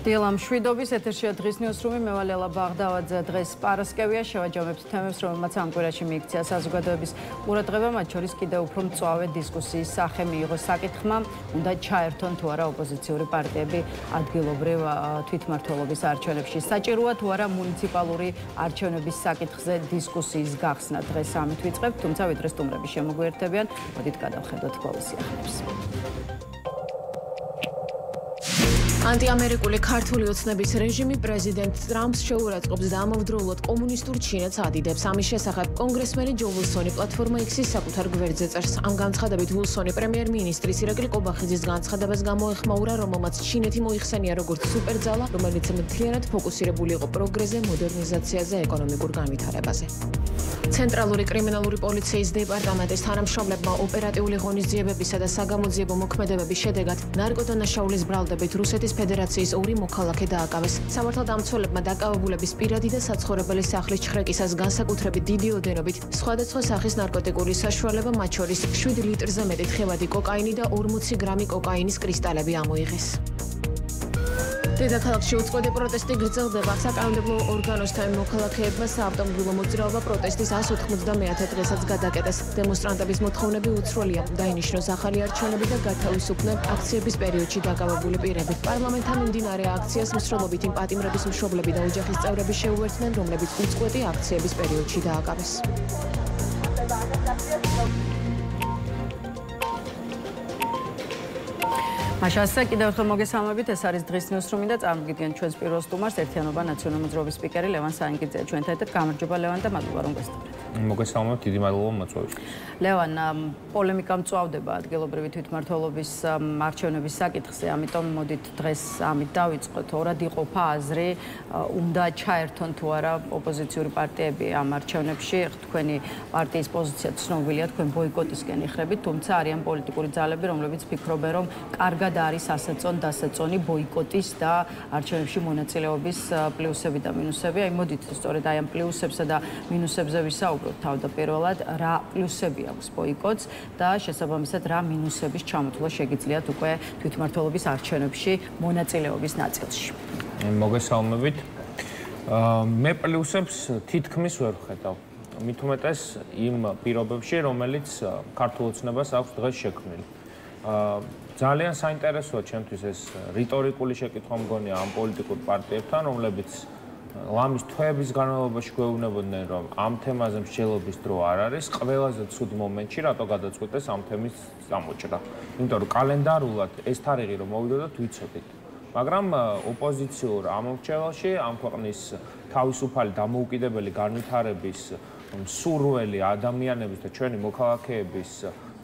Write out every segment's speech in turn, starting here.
დილა მშვიდობის ეთერშია დღის ნიუსრუმი მე ვალელა ბაღდავაძე დღეს პარასკევია შევაჯამებთ თემებს რომელმაც ამ კვირაში მიიქცია საზოგადოების ყურადღება მათ შორის კიდევ უფრო მწვავე დისკუსიის სახე მიიღო საკითხმა უნდა ჩაერთონ თუ არა ოპოზიციური პარტიები ადგილობრივ თვითმმართველობის არჩევნებში საჭიროა თუ არა მუნიციპალური არჩევნების საკითხზე დისკუსიის გახსნა დღეს ამით ვიწყებთ თუმცა ვიდრე სტუმრები შემოგვიერთებიან მოდით გადავხედოთ ბოლოს სიახლეებს Anti-Amerikული ქართული ოცნების რეჟიმი პრეზიდენტ ტრამპს შეურაცხყოფს და ამავდროულად კომუნისტურ ჩინეთს ადიდებს. ამის შესახებ კონგრესმენი ჯო ვილსონი პლატფორმა X-ის საკუთარ გვერდზე წერს. ამ განცხადებით ვილსონი პრემიერ-მინისტრის ირაკლი ყობახიძის განცხადებას გამოეხმაურა, რომელმაც ჩინეთი მოიხსენია როგორც სუპერძალა, რომელიც მთლიანად ფოკუსირებული იყო პროგრესზე, მოდერნიზაციაზე, ეკონომიკურ განვითარებაზე. ცენტრალური კრიმინალური პოლიციის დეპარტამენტის თანამშრომლებმა ოპერატიული ღონისძიებებისა და საგამოძიებო მოქმედებების შედეგად ნარკოდანაშაულის ბრალდებით რუსეთის ფედერაციის ორი მოქალაქე დააკავეს. სამართალდამცველებმა დაკავებულების პირადი და საცხოვრებელი სახლის ჩხრეკისას განსაკუთრებით დიდი ოდენობით სხვადასხვა სახის ნარკოტიკული საშუალება, მათ შორის 7 ლიტრზე მეტი თხევადი კოკაინი და 40 გრამი კოკაინის კრისტალები ამოიღეს. დედაქალაქში უწყოდი პროტესტი გრძელდება. საკანონმდებლო ორგანოსთან მოქალაქეებმა საავტომობილო მოძრაობა პროტესტის 190-მეათე დღესაც გადაკეტეს. დემონსტრანტების მოთხოვნები უცვლელია. დაინიშნოს ახალი არჩევნები და გათავისუფლდნენ აქციების პერიოდში დაკავებული პირები. პარლამენტთან მიმდინარე აქციას მსვლელობით იმ პატიმრების მშობლები და ოჯახის წევრები შეუერთდნენ, რომლებიც უწყვეტი აქციების პერიოდში დააკავეს. Მაშასა კიდევ ერთხელ მოგესალმებით ეს არის დღის ნიუსრუმი და წარმოგიდგენთ ჩვენს პირველ სტუმარს ერთიანობა ნაციონალური მოძრაობის სპიკერი ლევან საინგიძე ჩვენთან ერთად გამარჯობა ლევან და მადლობა რომ გესწრებით. მოგესალმებით დიდი მადლობა მოწვევისთვის. ლევან პოლემიკა მწვავდება ადგილობრივი თვითმმართველობის არჩევნების საკითხზე ამიტომ მოდით დღეს ამით დავიწყოთ ორად იყოფა აზრი უნდა ჩაერთონ თუ არა ოპოზიციური პარტიები ამ არჩევნებში თქვენი პარტიის პოზიცია ცნობილია თქვენ ბოიკოტისკენ იხრებით თუმცა არიან პოლიტიკური ძალები რომლებიც ფიქრობენ რომ კარგად არის დასაწონი ბოიკოტის და არჩევნებში მონაწილეობის პლუსები და მინუსები. აი მოდით სწორედ აი ამ პლუსებსა და მინუსებზე ვისაუბროთ თავდაპირველად რა პლუსები აქვს ბოიკოტს და შესაბამისად რა მინუსების ჩამოთვლა შეგიძლიათ უკვე თვითმმართველობის არჩევნებში მონაწილეობის ნაწილში. მოგესალმებით. მე პლუსებს თითქმის ვერ ვხედავ. მით უმეტეს იმ პირობებში, რომელიც ქართულ ოცნებას აქვს დღეს შექმნილი. ძალიან საინტერესოა ჩემთვის ეს რიტორიკული შეკითხვა მგონია ამ პოლიტიკურ პარტიებთან, რომლებიც ლამის თვეების განმავლობაში გვეუბნებოდნენ, რომ ამ თემაზე მსჯელობის დრო არ არის, ყველაზე ცუდ მომენტში რატო გადაწყვიტეს ამ თემის წამოჭრა. იმიტომ რომ კალენდარულად ეს თარიღი რომ მოვიდოდოთ ვიცოდით. მაგრამ ოპოზიციურ ამორჩევალში ამ ქვეყნის თავისუფალი დამოუკიდებელი განვითარების მსურველი ადამიანების და ჩვენი მოქალაქეების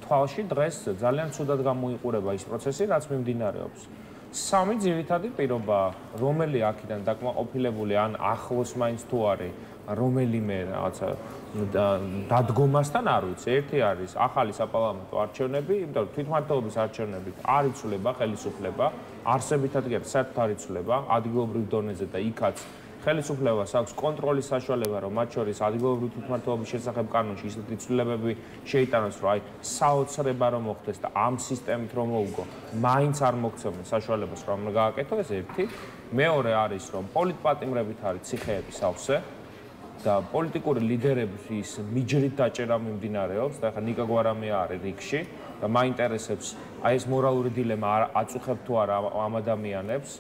თვალში დღეს ძალიან ცუდად გამოიყურება ის პროცესი, რაც მიმდინარეობს. სამი ძირითადი პირობა, რომელი აქედან დაკმაყოფილებული ან ახლოს მაინც თუ არის რომელიმე რაღაცა დადგომასთან არ ვიცი. ერთი არის ახალი საპარლამენტო არჩევნები, იმიტომ რომ თვითმმართველობის არჩევნებით არ იცვლება ხელისუფლება, არსებითად კი საერთოდ არ იცვლება ადგილობრივ დონეზე და იქაც ხელისუფლებას აქვს კონტროლის საშუალება, რომ მათ შორის ადგილობრივი თვითმმართველობის შესახებ კანონში ისეთი ცვლილებები შეიტანოს, რომ აი საოცრება რომ მოხდეს და ამ სისტემით რომ მოუგო, მაინც არ მოგცემენ საშუალებას რომ გააკეთო ეს ერთი. მეორე არის, რომ პოლიტპატიმრებით არის ციხეები სავსე და პოლიტიკური ლიდერების მიჯრით დაჭერა მიმდინარეობს და ახლა ნიკა გვარამია არის რიგში და მაინტერესებს აი ეს მორალური დილემა აწუხებ თუ არა ამ ადამიანებს.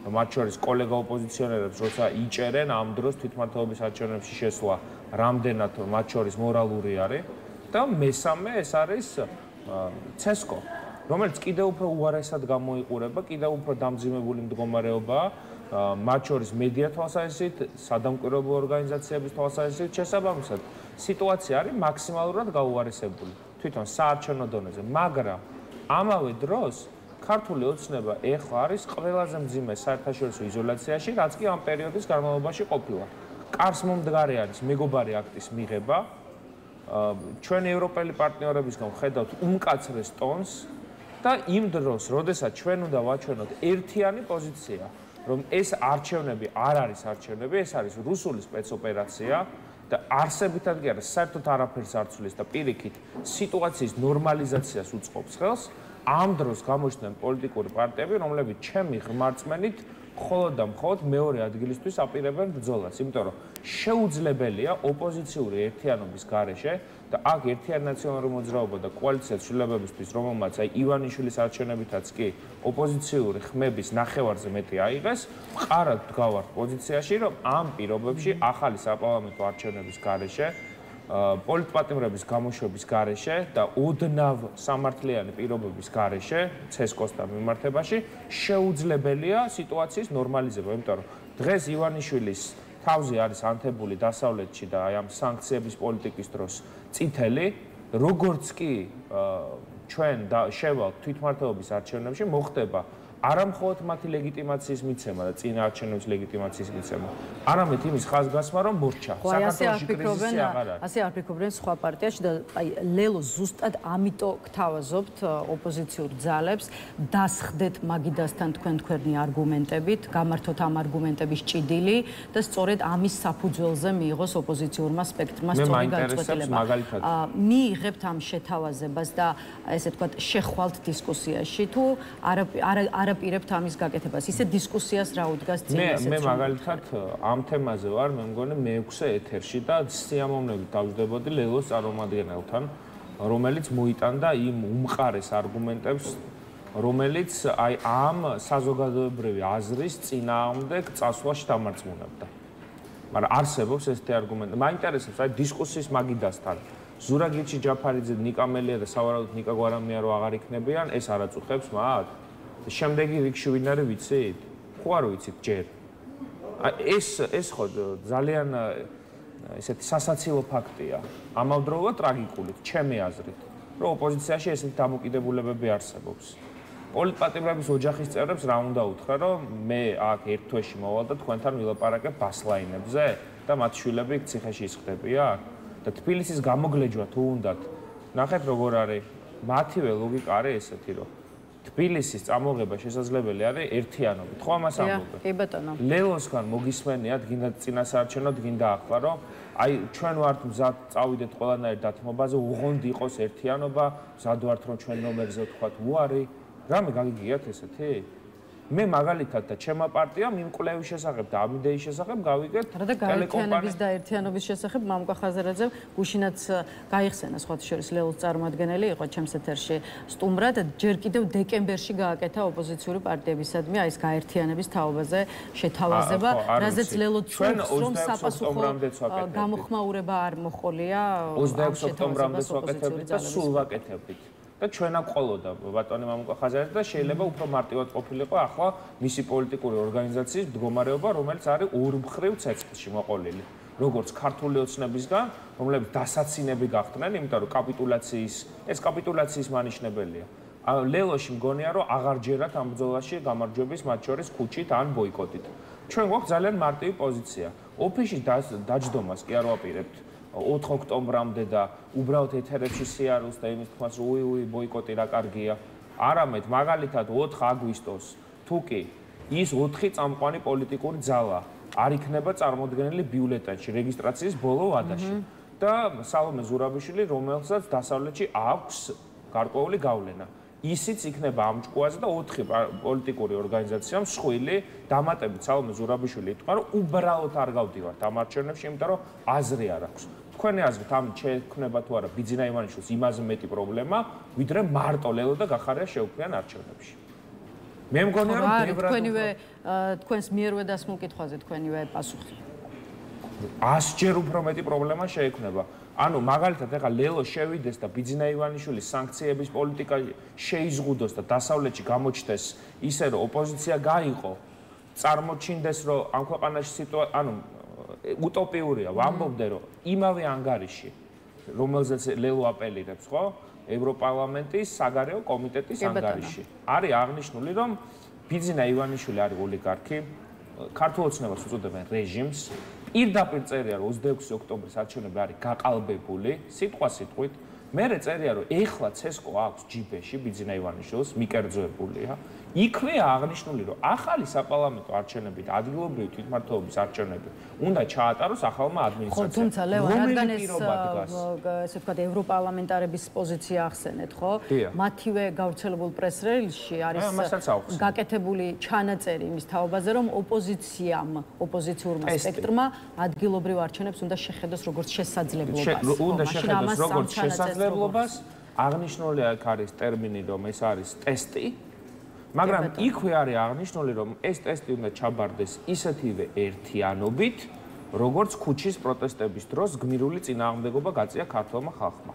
მათ შორის კოლეგა ოპოზიციონერებს როცა იჭერენ ამ დროს თვითმმართველობის არჩევნებში შესვლა რამდენად მათ შორის მორალური არის და მესამე ეს არის ცესკო რომელიც კიდევ უფრო უარესად გამოიყურება კიდევ უფრო დამძიმებული მდგომარეობაა მათ შორის მედია თვალსაზრისით სადამკვირვებლო ორგანიზაციების თვალსაზრისით შესაბამისად სიტუაცია არის მაქსიმალურად გაუარესებული თვითონ საარჩევნო დონეზე მაგრამ ამავე დროს ქართული ოცნება ეხლა არის ყველაზე მძიმე საერთაშორისო იზოლაციაში, რაც კი ამ პერიოდის განმავლობაში ყოფილა. კარს მომდგარი არის მეგობარი აქტის მიღება. ჩვენი ევროპელი პარტნიორებისგან ხედავთ უმკაცრეს ტონს და იმ დროს, როდესაც ჩვენ უნდა ვაჩვენოთ ერთიანი პოზიცია, რომ ეს არჩევნები არ არის არჩევნები, ეს არის რუსული სპეცოპერაცია და არსებითად კი არა, საერთოდ არაფერს არ ცვლის და პირიქით სიტუაციის ნორმალიზაციას უწყობს ხელს. ამ დროს გამოჩნდნენ პოლიტიკური პარტიები, რომლებიც ჩემი ღმერთმენით მხოლოდ და მხოლოდ მეორე ადგილისთვის აპირებენ ბრძოლას, იმიტომ რომ შეუძლებელია ოპოზიციური ერთიანობის გარეშე და აქ ერთიანი ნაციონალური მოძრაობა და კოალიცია ცვლილებებისთვის, რომელმაც აი ივანიშვილის არჩევნებითაც კი ოპოზიციური ხმების ნახევარზე მეტი აიღეს, მყარად დგავართ პოზიციაში, რომ ამ პირობებში ახალი საპარლამენტო არჩევნების გარეშე პოლიტპატიმრების გამოშვების გარეშე და ოდნავ სამართლიანი პირობების გარეშე ცესკოსთან მიმართებაში შეუძლებელია სიტუაციის ნორმალიზება, იმიტომ რომ დღეს ივანიშვილის თავზე არის ანთებული დასავლეთში და აი ამ სანქციების პოლიტიკის დროს წითელი, როგორც კი ჩვენ შევალთ თვითმმართველობის არჩევნებში, მოხდება არა მხოლოდ მათი ლეგიტიმაციის მიცემა და წინა არჩევნების ლეგიტიმაციის მიცემა, არამედ იმის ხაზგასმა, რომ მორჩა. საქართველოში კრიზისი აღარ არის. ასე არ ფიქრობენ სხვა პარტიაში და აი ლელო ზუსტად ამიტომ გთავაზობთ ოპოზიციურ ძალებს, დასხდეთ მაგიდასთან თქვენი არგუმენტებით, გამართოთ ამ არგუმენტების ჭიდილი და სწორედ ამის საფუძველზე მიიღოს ოპოზიციურმა სპექტრმა სწორი განწყობილება. მიიღებთ ამ შეთავაზებას და ესე თქვა შეხვალთ დისკუსიაში თუ არაპირებთ ამის გაკეთებას. ისე დისკუსიას რა უდგას წინ ესეც. მე მაგალითად ამ თემაზე ვარ, მე მგონი მე-6 ეთერში და სიამოვნებით დავждდებოდი ლელოს წარმომადგენელთან, რომელიც მოიტანდა იმ უმყარეს არგუმენტებს, რომელიც აი ამ საზოგადოებრივი აზრის წინააღმდეგ წასვლაში დამარწმუნებდა. მაგრამ არსებობს ესეთი არგუმენტი. მაინტერესებს აი დისკუსიის მაგიდასთან ზურაგიჩი ჯაფარიძე, ნიკა მელია და სავარაუდოდ ნიკა გვარამია რო აღარ იქნებიან, ეს არ აწუხებს მათ. შემდეგი რიგში ვინ არის ვიცით? ხო არ ვიცით ჯერ. ეს ხო ძალიან ესეთი სასაცილო ფაქტია. ამავდროულად ტრაგიკული, ჩემი აზრით, რომ ოპოზიციაში ესეთი დამოკიდებულებები არსებობს. პოლიტპატიმრების ოჯახის წევრებს რა უნდა უთხრა, რომ მე აქ ერთ თვეში მოვალ და თქვენთან ვილაპარაკებ ბასლაინებზე და მათ შვილები ციხეში ისხდებიან და თბილისის გამოგლეჯვა თუ უნდათ. ნახეთ როგორ არის, მათივე ლოგიკა არის ესეთი, რომ თბილისის წამოღება შესაძლებელი არის ერთიანობით. ხო ამას ამბობენ? კი ბატონო. ლელოსგან მოგისმენიათ, გინდა წინასაარჩევნოდ, გინდა ახლა, რომ აი ჩვენ ვართ მზად წავიდეთ ყველანაირ დათმობაზე, უღონდ იყოს ერთიანობა, მზად ვართ რომ ჩვენ ნომერზე ვთქვათ უარი. რამე გაგიგიათ ესეთი? მე მაგალითად და ჩემმა პარტიამ იმ კვლევის შესახებ და ამ იდეის შესახებ გავიგეთ ტელეკომპანიის და ერთიანობის შესახებ მამუკა ხაზარაძემ გუშინაც გაიხსენა სხვათა შორის ლელოს წარმომადგენელი იყო ჩემს ეთერში სტუმრად ჯერ კიდევ დეკემბერში გააკეთა ოპოზიციური პარტიებისადმი აი ეს გაერთიანების თაობაზე შეთავაზება რაზეც ლელო წუხს რომ საპასუხო გამოხმაურება არ მოხოლია 26 ოქტომბრამდე ვაკეთებდით და სულ ვაკეთებდით და ჩვენა ყოლოდა ბატონი მამუკა ხაზარაძე და შეიძლება უფრო მარტივად ყოფილიყო ახლა მისი პოლიტიკური ორგანიზაციის მდგომარეობა, რომელიც არის ორმხრივ ცეცხლში მოყოლილი. როგორც ქართული ოცნებისგან, რომლებიც დასაცინები გახდნენ, იმიტომ რომ ეს კაპიტულაციის მანიშნებელია. ლელოში მგონია, რომ აღარ ჯერათ ამ ბრძოლაში გამარჯვების მათ შორის ქუჩით ან ბოიკოტით. ჩვენ გვაქვს ძალიან მარტივი პოზიცია. ოფისში დაჯდომას კი არ ვაპირებთ. 4 ოქტომბრამდე და უბრალოდ ეთერებში სიარულს და იმის თქმას უი ბოიკოტი რა კარგია. არამედ მაგალითად 4 აგვისტოს თუ კი ის 4 წამყვანი პოლიტიკური ძალა არ იქნება წარმოდგენილი ბიულეტენში რეგისტრაციის ბოლო ვადაში და სალომე ზურაბიშვილი, რომელსაც დასავლეთში აქვს გარკვეული გავლენა. ისიც იქნება ამ ჭკუაზე და 4 პოლიტიკური ორგანიზაცია მსხვილი დამატებით სალომე ზურაბიშვილი იტყვა, რომ უბრალოდ არ გავდივართ ამ არჩევნებში, იმიტომ რომ აზრი არ აქვს. თქვენი აზრით ამ შექმნება თუ არა ბიძინა ივანიშვილს იმაზე მეტი პრობლემა, ვიდრე მარტო ლელო და გახარია შეუქმნიან არჩევნებში. მე მგონია რომ თქვენივე თქვენს მიერვე დასმულ კითხვაზე თქვენივე პასუხი. 100-ჯერ უფრო მეტი პრობლემა შეექმნება. ანუ მაგალითად ეხლა ლელო შევიდეს და ბიძინა ივანიშვილის სანქციების პოლიტიკა შეიზღუდოს და დასავლეთში გამოჩნდეს ისე რომ ოპოზიცია გაიყო, წარმოჩინდეს რომ ამ ქვეყანაში სიტუაცია, ანუ утопიურია, ვამბობდე რომ იმავე ანგარიში, რომელზეც ლელო აპელირებს, ხო? ევროპარლამენტის საგარეო კომიტეტის ანგარიში. არის აღნიშნული, რომ ბიძინა ივანიშვილი არის ოლიგარქი, ქართულ ოცნებას უწოდებენ რეჟიმს. პირდაპირ წერია, რომ 26 ოქტომბრის არჩევნები არის გაყალბებული, სიტყვა-სიტყვით მერე წერია რომ ეხლა ცესკო აქვს ჯიბეში ბიძინა ივანიშვილს მიკერძოებულია იქვე აღნიშნული რომ ახალი საპარლამენტო არჩევნებით ადგილობრივი თვითმმართველობის არჩევნები უნდა ჩაატაროს ახალმა ადმინისტრაციამ. ხო, თუმცა ლევან, რადგან ესე ვთქვათ ევროპარლამენტარების პოზიცია ახსენეთ, ხო? მათივე გავრცელებულ პრეს-რელიზში არის გაკეთებული ჩანაწერი იმის თაობაზე, რომ ოპოზიციურმა სპექტრმა ადგილობრივ არჩევნებს უნდა შეხედოს როგორც შესაძლებლობას. უნდა შეხედოს როგორც შესაძლებლობას, აღნიშნული აქ არის ტერმინი, რომ ეს არის ტესტი. მაგრამ იქვე არის აღნიშნული, რომ ეს ტესტი უნდა ჩაბარდეს ისეთივე ერთიანობით, როგორც ქუჩის პროტესტების დროს გმირული წინააღმდეგობა გაწია ქართულმა ხალხმა.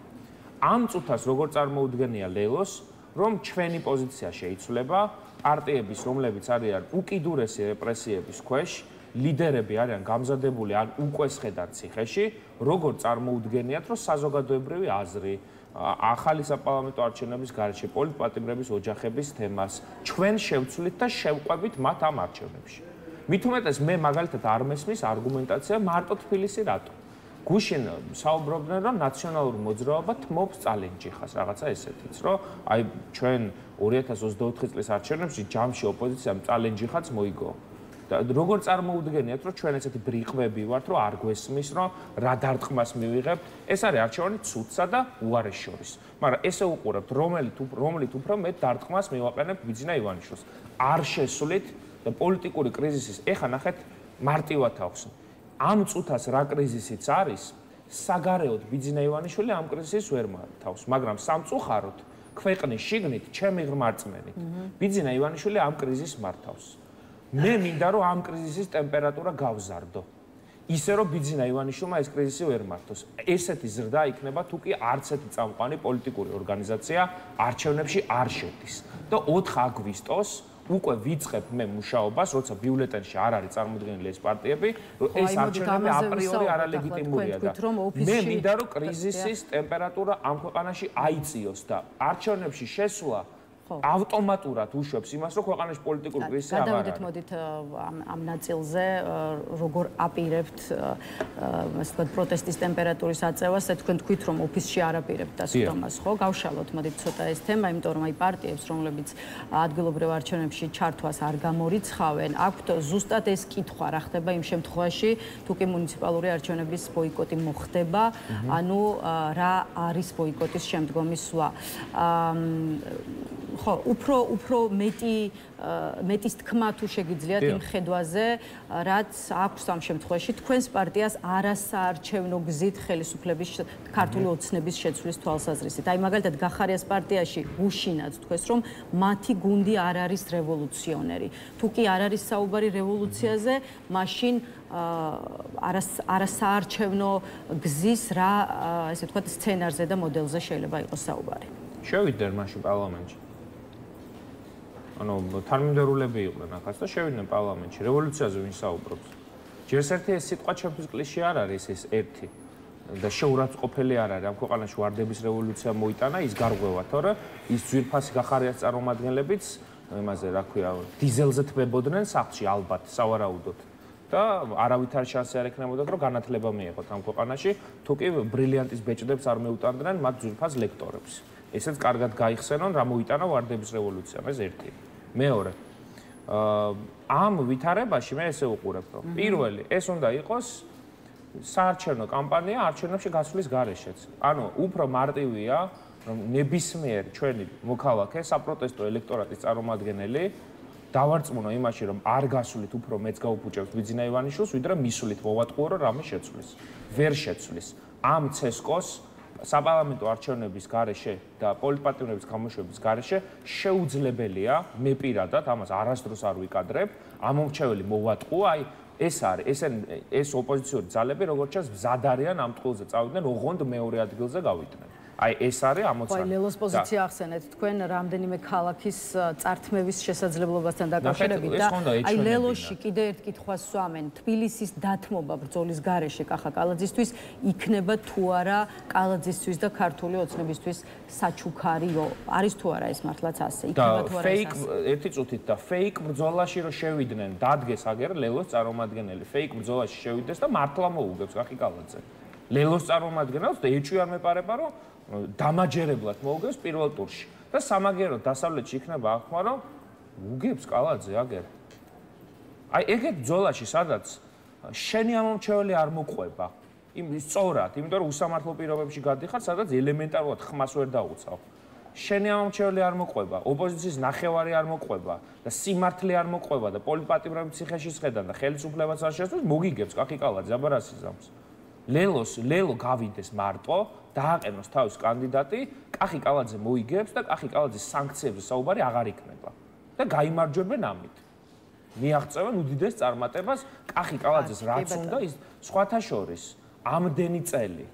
ამ წუთას როგორ წარმოუდგენია ლელოს, რომ ჩვენი პოზიცია შეიცვლება, პარტიების, რომლებიც არიან უკიდურესი რეპრესიების ქვეშ, ლიდერები არიან გამზადებული ან უკვე შედარ ციხეში, როგორ წარმოუდგენიათ, რომ საზოგადოებრივი აზრი ახალი საპარლამენტო არჩევნების გარეშე პოლიტპატიმრების ოჯახების თემას ჩვენ შევცვლით და შევყვებით მათ ამ არჩევნებში. მით უმეტეს მე მაგალითად არ მესმის არგუმენტაცია მარტო თბილისი რატო. გუშინ საუბრობდნენ რომ ნაციონალური მოძრაობა თმობს წალენჯიხას რაღაცა ესეთიც, რომ აი ჩვენ 2024 წლის არჩევნებში ჯამში ოპოზიციამ წალენჯიხაც მოიგო. და როგორ წარმოუდგენიათ, რომ ჩვენ ესეთი ბრიყვები ვართ, რომ არ გვესმის, რომ რა დარტყმას მივიღებთ, ეს არის არჩევანი ცუდსა და უარეს შორის. მაგრამ ესე უყურებთ, რომლით უფრო მეტ დარტყმას მივაყენებთ ბიძინა ივანიშვილს. არ შესულით და პოლიტიკური კრიზისის, ეხა ნახეთ, მარტივად ახსნ. ამ წუთას რა კრიზისიც არის, საგარეოდ ბიძინა ივანიშვილი ამ კრიზისს ვერ მართავს, მაგრამ სამწუხაროდ ქვეყნის შიგნით ჩემი ღრმა რწმენით ბიძინა ივანიშვილი ამ კრიზისს მართავს. მე მინდა რომ ამ კრიზისის ტემპერატურა გავზარდო. ისე რომ ბიძინა ივანიშვილმა ეს კრიზისი ვერ მართოს. ესეთი ზრდა იქნება თუ კი არც ერთი წამყვანი პოლიტიკური ორგანიზაცია არჩევნებში არ შედის. და 4 აგვისტოს უკვე ვიწყებ მე მუშაობას, როცა ბიულეტენში არ არის წარმოდგენილი ეს პარტიები, რომ ეს არჩევნები აპრიორი არალეგიტიმურია და მე მინდა რომ კრიზისის ტემპერატურა ამ ქვეყანაში აიწიოს და არჩევნებში შესვლა ავტომატურად უშვებს იმას, რომ ქვეყანაში პოლიტიკური კრიზისი აღარ არის. გადავიდეთ მოდით ამ ნაწილზე, როგორ აპირებთ, ასე ვთქვათ, პროტესტის ტემპერატურის აწევას, თქვენ თქვით, რომ ოფისში არ აპირებთ დასკვნას, ხო? გავშალოთ მოდით ცოტა ეს თემა, იმიტომ რომ აი პარტიებს, რომლებიც ადგილობრივ არჩევნებში ჩართვას არ გამორიცხავენ, აქვთ ზუსტად ეს კითხვა, რა ხდება იმ შემთხვევაში, თუ კი მუნიციპალური არჩევნების ბოიკოტი მოხდება, ანუ რა არის ბოიკოტის შემდგომი სვლა. ხო, უფრო მეტის თქმა თუ შეგიძლიათ იმ ხედვაზე, რაც აქვს ამ შემთხვევაში თქვენს პარტიას არასაარჩევნო გზით ხელისუფლების ქართული ოცნების შეცვლის თვალსაზრისით. აი მაგალითად გახარიას პარტიაში გუშინაც თქვეს, რომ მათი გუნდი არ არის რევოლუციონერი. თუ კი არ არის საუბარი რევოლუციაზე, მაშინ არასაარჩევნო გზის რა, ესე ვთქვათ, სცენარზე და მოდელზე შეიძლება იყოს საუბარი. შევიდნენ მაშინ პარლამენტში. ანუ თანმიმდევრულები იყვნენ ახაც და შევიდნენ პარლამენტში. რევოლუციაზე ვინ საუბრობს? ჯერს ერთი ეს სიტყვა ჩემთვის კლიშე არ არის ეს ერთი და შეურაცხყოფელი არ არის. ამ ქვეყანაში ვარდების რევოლუცია მოიტანა, ის გარღვევა, თორე ის ძვირფასი გახარიას წარმომადგენლებიც იმაზე, რა ქვია, დიზელზე თბებოდნენ სახლში ალბათ, სავარაუდოდ. და არავითარ შანსი არ ექნებოდათ, რომ განათლება მიეღოთ ამ ქვეყანაში, თუ კი ბრილიანტის ბეჭდებს არ მეუტანდნენ მათ ძვირფას ლექტორებს. ესეც კარგად გაიხსენონ, რა მოიტანა ვარდების რევოლუციამ, ეს ერთი. მეორე, ამ ვითარებაში მე ესე უყურებ, რომ პირველი, ეს უნდა იყოს საარჩევნო კამპანია არჩევნებში გასვლის გარეშეც. ანუ უფრო მარტივია, რომ ნებისმიერ ჩვენი მოქალაქე, საპროტესტო ელექტორატის წარმომადგენელი დავარწმუნო იმაში, რომ არ გასვლით უფრო მეც გაუფუჭებს ბიძინა ივანიშვილს, ვიდრე მისვლით მოვატყუო, რომ რამე შეცვლის. ვერ შეცვლის. ამ ცესკოს საპარლამენტო არჩევნების გარეშე და პოლიტპატიმრების გამოშვების გარეშე შეუძლებელია მე პირადად ამას არასდროს არ ვიკადრებ, ამომრჩეველი მოვატყუო, აი ეს არის, ეს ოპოზიციური ძალები, როგორც ჩანს, მზად არიან ამ ტყუილზე წავიდნენ, ოღონდ მეორე ადგილზე გავიდნენ. აი ეს არის ამოცანა. აი ლელოს პოზიცია ახსენეთ თქვენ რამდენიმე ქალაქის წართმევის შესაძლებლობასთან დაკავშირებით და აი ლელოში კიდე ერთ კითხვას ვსვამენ. თბილისის დათმობა ბრძოლის გარეშე კახა კალაძისთვის იქნება თუ არა კალაძისთვის და ქართული ოცნებისთვის საჩუქარიო? არის თუ არა ეს მართლაც ასე? იქნება თუ არა ეს ასე? ერთი წუთით და ფეიქ ბრძოლაში რო შევიდნენ, დადგეს აგერ ლელოს წარმომადგენელი. ფეიქ ბრძოლაში შევიდეს და მართლა მოუგებს კახი კალაძე. ლელოს წარმომადგენელს და ეჭვი არ მეპარება, რომ დამაჯერებლად მოუგებს პირველ ტურში. და სამაგეროდ დასავლეთში იქნება აღქმა, რომ უგებს კალაძე აგერ. აი ეგეთ ბრძოლაში, სადაც შენი ამომრჩეველი არ მოყვება. სწორად, იმიტომ რომ უსამართლო პირობებში გადიხარ, სადაც ელემენტარულად ხმას ვერ დაუცავ. შენი ამომრჩეველი არ მოყვება, ოპოზიციის ნახევარი არ მოყვება და სიმართლე არ მოყვება და პოლიტპატიმრები ციხეში შედან და ხელისუფლებას არ შეასრულებს, მოგიგებს კახი კალაძე აბარასიზამს. ლელო გავიდეს მარტო, დააყენოს თავის კანდიდატი, კახი კალაძე მოიგებს და კახი კალაძის სანქციებზე საუბარი აღარ იქნება და გაიმარჯვებენ ამით. მიაღწევენ უდიდეს წარმატებას კახი კალაძეს რაც უნდა ის სხვათა შორის ამდენი წელი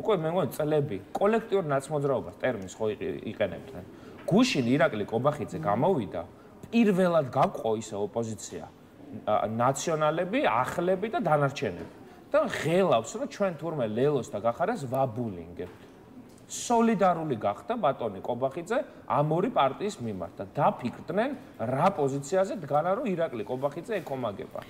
უკვე მე მგონი წლები კოლექტიურ ნაცმოძრაობას ტერმინს ხო იყენებდნენ. გუშინ ირაკლი კობახიძე გამოვიდა, პირველად გაყო ისე ოპოზიცია, ნაციონალები, ახლები და დანარჩენები. და ღელავს, რომ ჩვენ თურმე ლელოს და გახარეს ვაბულინგებთ. სოლიდარული გახდა ბატონი კობახიძე ამ ორი პარტიის მიმართ და დაფიქრდნენ რა პოზიციაზე დგანა, რომ ირაკლი კობახიძე ეკომაგება.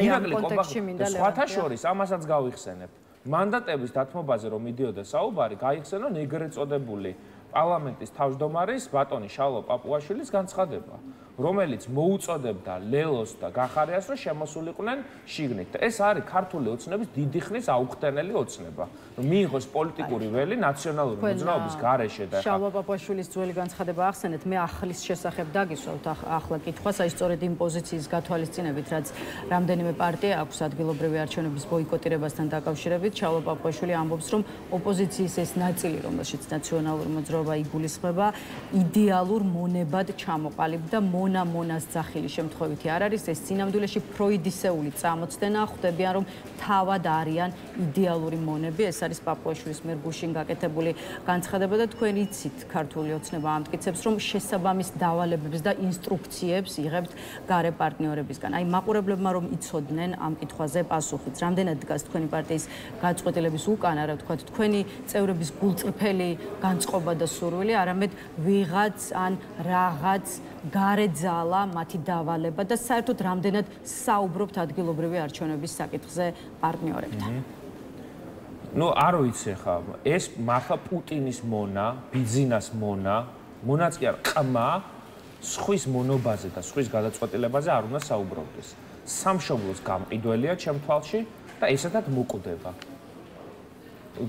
ირაკლი კობახიძე სხვათა შორის ამასაც გავიხსენებთ. მანდატების დათმობაზე რომ მიდიოდა საუბარი, გაიხსენო ეგრეთ წოდებული პარლამენტის თავმჯდომარის ბატონი შალო პაპუაშვილის განცხადება, რომელიც მოუწოდებდა ლელოს და გახარიას, რომ შემოსულიყვნენ შიგნით. ეს არის ქართული ოცნების დიდი ხნის აუხტენელი ოცნება. მიიღოს პოლიტიკური ველი ნაციონალური მოძრაობის გარეშე და შალო პაპუაშვილის ძველი განცხადება ახსენეთ, მე ახლის შესახებ დაგისვავთ ახლა კითხვას, აი სწორედ იმ პოზიციის გათვალისწინებით, რაც რამდენიმე პარტია აქვს ადგილობრივი არჩევნების ბოიკოტირებასთან დაკავშირებით, შალო პაპუაშვილი ამბობს, რომ ოპოზიციის ეს ნაწილი, რომელშიც ნაციონალური მოძრაობა იგულისხმება, იდეალურ მონებად ჩამოყალიბდა და მონას ძახილი შემთხვევითი არ არის, ეს სინამდვილეში ფროიდისეული წამოწდენა, ხვდებიან რომ თავად არიან იდეალური მონები, ეს არის პაპუაშვილის მიერ გუშინ გაკეთებული განცხადება და თქვენ იცით ქართული ოცნება ამტკიცებს, რომ შესაბამის დავალებებს და ინსტრუქციებს იღებთ გარე პარტნიორებისგან. აი მაყურებლებმა რომ იცოდნენ ამ კითხვაზე პასუხიც, რამდენად დგას თქვენი პარტიის გაწყვეტილების უკან, არა ვთქვათ, თქვენი წევრების გულწრფელი განწყობა და სურვილი, არამედ ვიღაც ან რაღაც გარეძალა მათი დავალება და საერთოდ რამდენად საუბრობთ ადგილობრივი არჩევნების საკითხზე პარტნიორებთან. არ ვიცი ხა, ეს მართლა პუტინის მონა, ბიძინას მონაც კი არ ყმა, სხვის მონობაზე და სხვის გადაწყვეტილებაზე არ უნდა საუბრობდეს. სამშობლოს გამყიდველია ჩემ თვალში და ესეთად მოკვდება.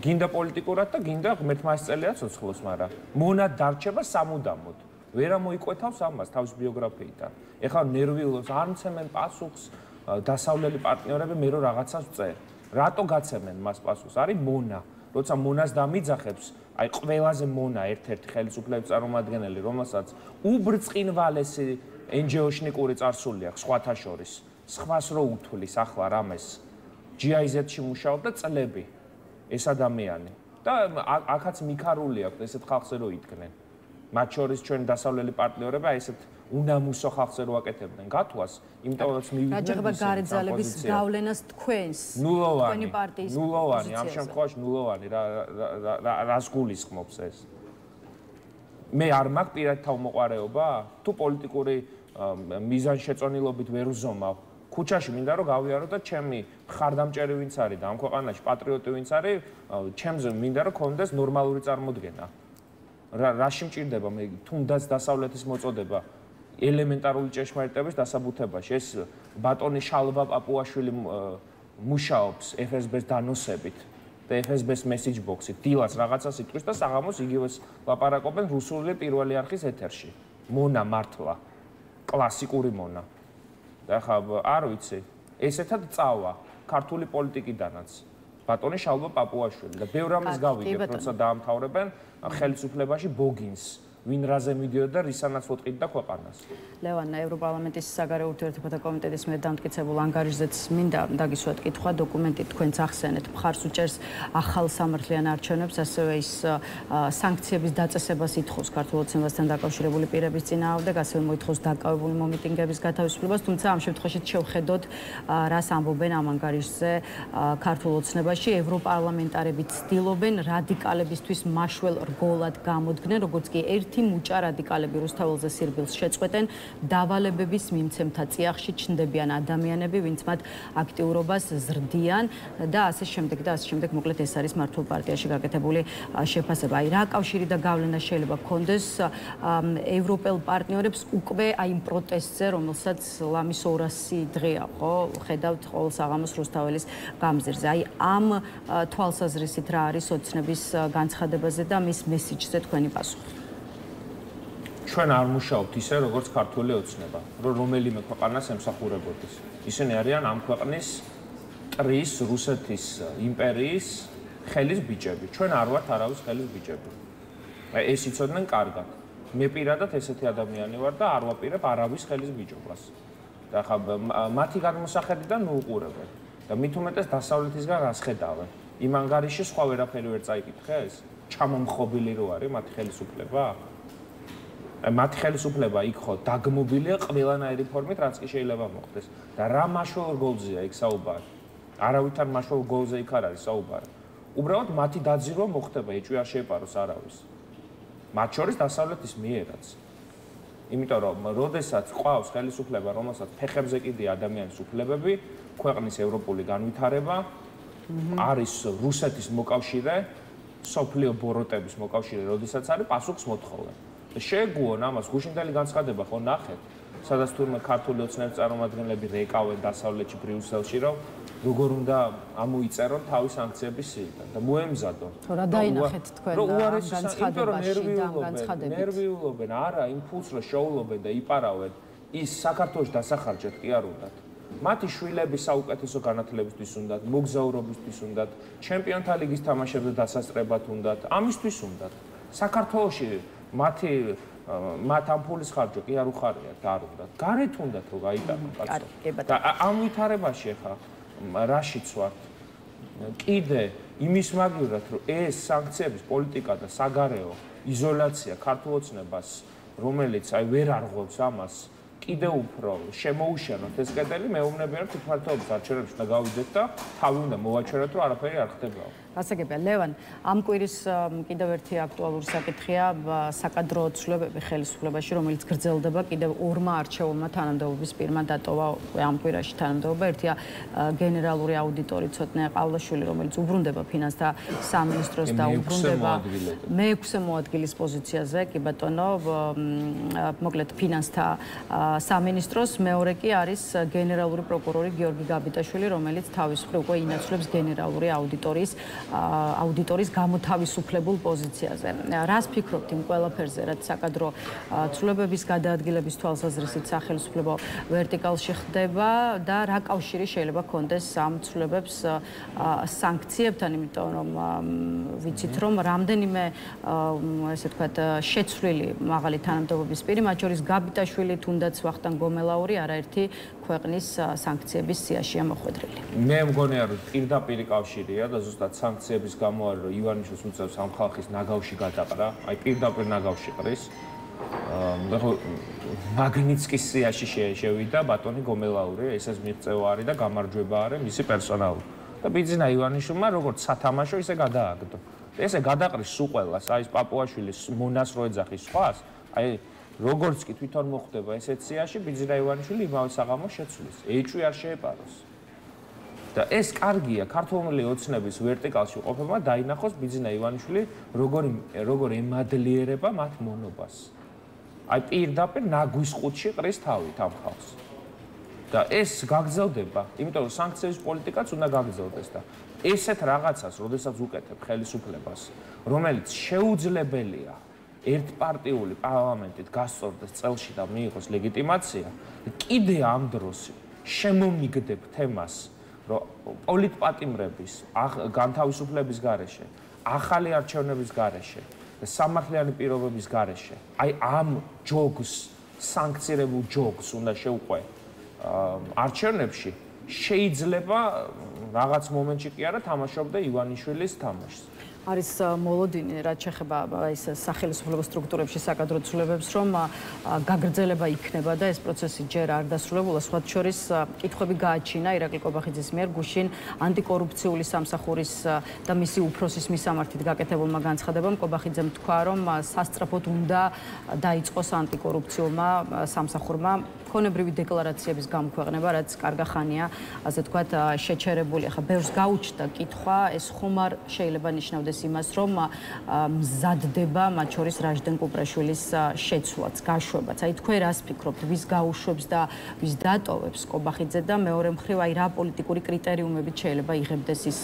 გინდა პოლიტიკურად და გინდა ღმერთმასწელია ცოცხლოს, მაგრამ მონა დარჩება სამუდამოდ. ვერა მოიკვეთავს ამას თავის ბიოგრაფიიდან. ეხლა ნერვიულობს, არ მცემენ პასუხს დასავლელი პარტნიორები, მე რო რაღაცას ვწერ. რატო გაცემენ მას პასუხს? არის მონა. როცა მონას დამიძახებს, აი ყველაზე მონა ერთ-ერთი ხელისუფლების წარმომადგენელი, რომელსაც უბრწყინვალესი NGO-შნიკური წარსული აქვს სხვათა შორის. სხვას რო უთulis ახლა რამეს GIZ-ში მუშაობდა წლები ეს ადამიანი. და აქაც მიქარული აქვს ესეთ ხალხზე რო იდგნენ. მათ შორის ჩვენ დასავლელი პარტნიორები აი ესეთ უნამუსო ხალხზე რო აკეთებდნენ გათვას, იმიტომ რომ მივიდნენ რაჯერება გარეძალების გავლენას თქვენს თქვენი პარტიის ნულოვანი, ამ შემთხვევაში ნულოვანი რას გულისხმობს ეს? მე არ მაქვს პირად თავმოყარეობა, თუ პოლიტიკური მიზანშეწონილობით ვერ ვზომავ. ქუჩაში მინდა რომ გავიარო და ჩემი მხარდამჭერი ვინც არის და ამ ქვეყანაში პატრიოტი ვინც არის, ჩემზე მინდა რომ კონდეს ნორმალური წარმოდგენა. რაში მჭირდება მე თუნდაც დასავლეთის მოწოდება ელემენტარული ჭეშმარიტების დასაბუთებაში. ეს ბატონი შალვა პაპუაშვილი მუშაობს FSB-ს დანოსებით და FSB-ს message box-ით დილას რაღაცა სიტყვის და საღამოს იგივეს ლაპარაკობენ რუსული პირველი არხის ეთერში. მონა მართლა კლასიკური მონა. და ხა არ ვიცი, ესეთად წავა ქართული პოლიტიკიდანაც. ბატონი შალვა პაპუაშვილი და ბევრ ამას გავიგებ, როცა დაამთავრებენ ხელისუფლებაში ბოგინს, ვინ რაზე მიდიოდა და რისანაც უტყიდდა ქვეყანას. ლევან, ევროპარლამენტის საგარეო ურთიერთობათა კომიტეტის მიერ დამტკიცებულ ანგარიშზეც მინდა დაგისვათ კითხვა, დოკუმენტი თქვენც ახსენეთ, მხარს უჭერს ახალ სამართლიან არჩევნებს, ასევე ის სანქციების დაწესებას ითხოვს ქართულ ოცნებასთან დაკავშირებული პირების წინააღმდეგ, ასევე მოითხოვს დაკავებული მომიტინგების გათავისუფლებას, თუმცა ამ შემთხვევაში შევხედოთ, რას ამბობენ ამ ანგარიშზე ქართულ ოცნებაში. ევროპარლამენტარები ცდილობენ რადიკალებისთვის მაშველ რგოლად გამოდგნენ, როგორც კი ერთი ერთი მუჭა რადიკალები რუსთაველზე სირბილს შეწყვეტენ, დავალებების მიმცემთა წიაღში ჩნდებიან ადამიანები, ვინც მათ აქტიურობას ზრდიან და ასე შემდეგ, მოკლედ ეს არის მართლ პარტიაში გაკეთებული შეფასება. აი რა კავშირი და გავლენა შეიძლება გქონდეს ევროპელ პარტნიორებს უკვე აი იმ პროტესტზე, რომელსაც ლამის 200 დღეა, ხო? ხედავთ ყოველ საღამოს რუსთაველის გამზირზე. აი ამ თვალსაზრისით რა არის ოცნების განცხადებაზე და მის მესიჯზე თქვენი პასუხი? ჩვენ არ მუშაობთ ისე, როგორც ქართული ოცნება, რომ რომელიმე ქვეყანას ემსახურებოდეს. ისინი არიან ამ ქვეყნის ტრის, რუსეთის იმპერიის ხელის ბიჭები. ჩვენ არ ვართ არავის ხელის ბიჭები. ეს იცოდნენ კარგად. მე პირადად ესეთი ადამიანი ვარ და არ ვაპირებ არავის ხელის ბიჭობას. და ხა მათი განმოსახედიდან მოუყურებენ. და მით უმეტეს დასავლეთისგან რას ხედავენ? იმ ანგარიში სხვა ვერაფერი ვერ წაიკითხე ეს? ჩამომხობილი რო არის მათი ხელისუფლება? მათი ხელისუფლება იქ ხო დაგმობილია ყველანაირი ფორმით, რაც კი შეიძლება მოხდეს. და რა მაშველურ გოლზეა იქ საუბარი? არავითარ მაშველურ გოლზე იქ არ არის საუბარი. უბრალოდ მათი დაძირვა მოხდება, ეჭვი არ შეეპაროს არავის. მათ შორის დასავლეთის მიერაც. იმიტომ რომ როდესაც ყავს ხელისუფლება, რომელსაც ფეხებზე კიდია ადამიანის უფლებები, ქვეყნის ევროპული განვითარება, არის რუსეთის მოკავშირე, სოფლიო ბოროტების მოკავშირე, როდესაც არის პასუხს მოთხოვენ. შეეგუონ ამას გუშინდელი განცხადება ხო ნახეთ, სადაც თურმე ქართული ოცნების წარმომადგენლები რეკავენ დასავლეთში ბრიუსელში, რომ როგორ უნდა ამოიწერონ თავის სანქციების სიიდან და მოემზადონ. რა დაინახეთ თქვენ ამ განცხადებაში და ამ განცხადებით? ნერვიულობენ, არა, იმ ფულს რო შეულობენ და იპარავენ, ის საქართველოს დასახარჯეთ კი არ უნდათ. მათი შვილების საუკეთესო განათლებისთვის უნდათ, მოგზაურობისთვის უნდათ, ჩემპიონთა ლიგის თამაშებზე დასასწრებად უნდათ, ამისთვის უნდათ. საქართველოში მათ ამ ფულის ხარჯვა კი არ უხარიათ და არ უნდათ. გარეთ უნდათ რომ გაიტანონ კაცო. და ამ ვითარებაში ხა რაშიც ვართ? კიდე იმის მაგივრად რომ ეს სანქციების პოლიტიკა და საგარეო იზოლაცია ქართულ ოცნებას, რომელიც აი ვერ არღვევს ამას, კიდე უფრო შემოუშენოთ ეს კედელი, მეუბნებიან რომ თვითმმართველობის არჩევნებში უნდა გავიდეთ და თავი უნდა მოვაჩეროთ რომ არაფერი არ ხდებაო. გასაგებია, ლევან, ამ კვირის კიდევ ერთი აქტუალური საკითხია საკადრო ცვლილებები ხელისუფლებაში, რომელიც გრძელდება კიდევ ორმა არჩეულმა თანამდებობის პირმა დატოვა ამ კვირაში თანამდებობა. ერთია გენერალური აუდიტორი ცოტნე ყავლაშვილი, რომელიც უბრუნდება ფინანსთა სამინისტროს და უბრუნდება მეექვსე მოადგილის პოზიციაზე, კი ბატონო, მოკლედ ფინანსთა სამინისტროს. მეორე კი არის გენერალური პროკურორი გიორგი გაბიტაშვილი, რომელიც თავის მხრივ უკვე ინაცვლებს გენერალური აუდიტორის გამოთავისუფლებულ პოზიციაზე. რას ფიქრობთ იმ ყველაფერზე, რაც საკადრო ცვლილებების გადაადგილების თვალსაზრისით სახელმწიფო ვერტიკალში ხდება და რა კავშირი შეიძლება გქონდეს ამ ცვლილებებს სანქციებთან, იმიტომ რომ ვიცით რომ რამდენიმე ესე ვთქვათ შეცვლილი მაღალი თანამდებობის პირი, მათ შორის გაბიტაშვილი, თუნდაც ვახტანგ გომელაური არაერთი ქვეყნის სანქციების სიაშია მოხვედრილი. მე მგონია რომ პირდაპირ კავშირია და ზუსტად სანქციების გამო არის რომ ივანიშვილს უწევს ამ ხალხის ნაგავში გადაყრა, აი პირდაპირ ნაგავში ყრის. მაგნიცკის სიაში შევიდა ბატონი გომელაური, ესეც მიღწევა არის და გამარჯვება არის მისი პერსონალური. და ბიძინა ივანიშვილმა როგორც სათამაშო ისე გადააგდო. ესე გადაყრის სულ ყველას, აი პაპუაშვილის მონას რო ეძახის სხვას, აი როგორც კი თვითონ მოხდება ესეთ სიაში, ბიძინა ივანიშვილი იმავე საღამოს შეცვლის. ეჭვი არ შეეპაროს. და ეს კარგია ქართული ოცნების ვერტიკალში ყოფება დაინახოს ბიძინა ივანიშვილი როგორ ემადლიერება მათ მონობას. აი პირდაპირ ნაგვის ყუთში ყრის თავით ამ ხალხს. და ეს გაგრძელდება, იმიტომ რომ სანქციების პოლიტიკაც უნდა გაგრძელდეს და ესეთ რაღაცას, როდესაც უკეთებ ხელისუფლებას, რომელიც შეუძლებელია ერთპარტიული პარლამენტით გასწორდეს წელში და მიიღოს ლეგიტიმაცია, კიდე ამ დროს შემომიგდებ თემას, რომ პოლიტპატიმრების განთავისუფლების გარეშე, ახალი არჩევნების გარეშე და სამართლიანი პირობების გარეშე, აი ამ ჯოგს, სანქცირებულ ჯოგს უნდა შევყვე არჩევნებში, შეიძლება რაღაც მომენტში კი არა თამაშობდა ივანიშვილის თამაშს. არის მოლოდინი, რაც შეეხება ის სახელმწიფო სტრუქტურებში საკადრო ცვლილებებს, რომ გაგრძელება იქნება და ეს პროცესი ჯერ არ დასრულებულა. სხვათა შორის კითხვები გააჩინა ირაკლი კობახიძის მიერ გუშინ ანტიკორუფციული სამსახურის და მისი უფროსის მისამართით გაკეთებულმა განცხადებამ. კობახიძემ თქვა, რომ სასწრაფოდ უნდა დაიწყოს ანტიკორუფციულმა სამსახურმა ქონებრივი დეკლარაციების გამოქვეყნება, რაც კარგა ხანია, ასე ვთქვათ, შეჩერებული. ახლა ბევრს გაუჩნდა კითხვა, ეს ხომ არ შეიძლება ნიშნავდეს იმას, რომ მზადდება მათ შორის რაჟდენ კუპრაშვილის შეცვლაც, გაშვებაც. აი თქვენ რას ფიქრობთ, ვის გაუშვებს და ვის დატოვებს კობახიძე და მეორე მხრივ აი რა პოლიტიკური კრიტერიუმებით შეიძლება იღებდეს ის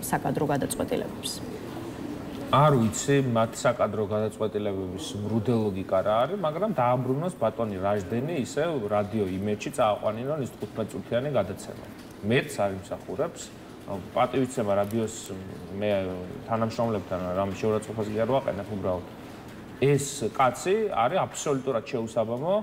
საკადრო გადაწყვეტილებებს? არ ვიცი, მათ საკადრო გადაწყვეტილებების მრუდელოგიკა რა არის, მაგრამ დააბრუნოს ბატონი რაჟდენი ისევ რადიო იმედში წააყვანინონ ის 15 წუთიანი გადაცემა. მეც არ იმსახურებს პატივისცემა რადიოს მე თანამშრომლებთან რამ შეურაცხყოფას კი არ ვაყენებ უბრალოდ. ეს კაცი არის აბსოლუტურად შეუსაბამო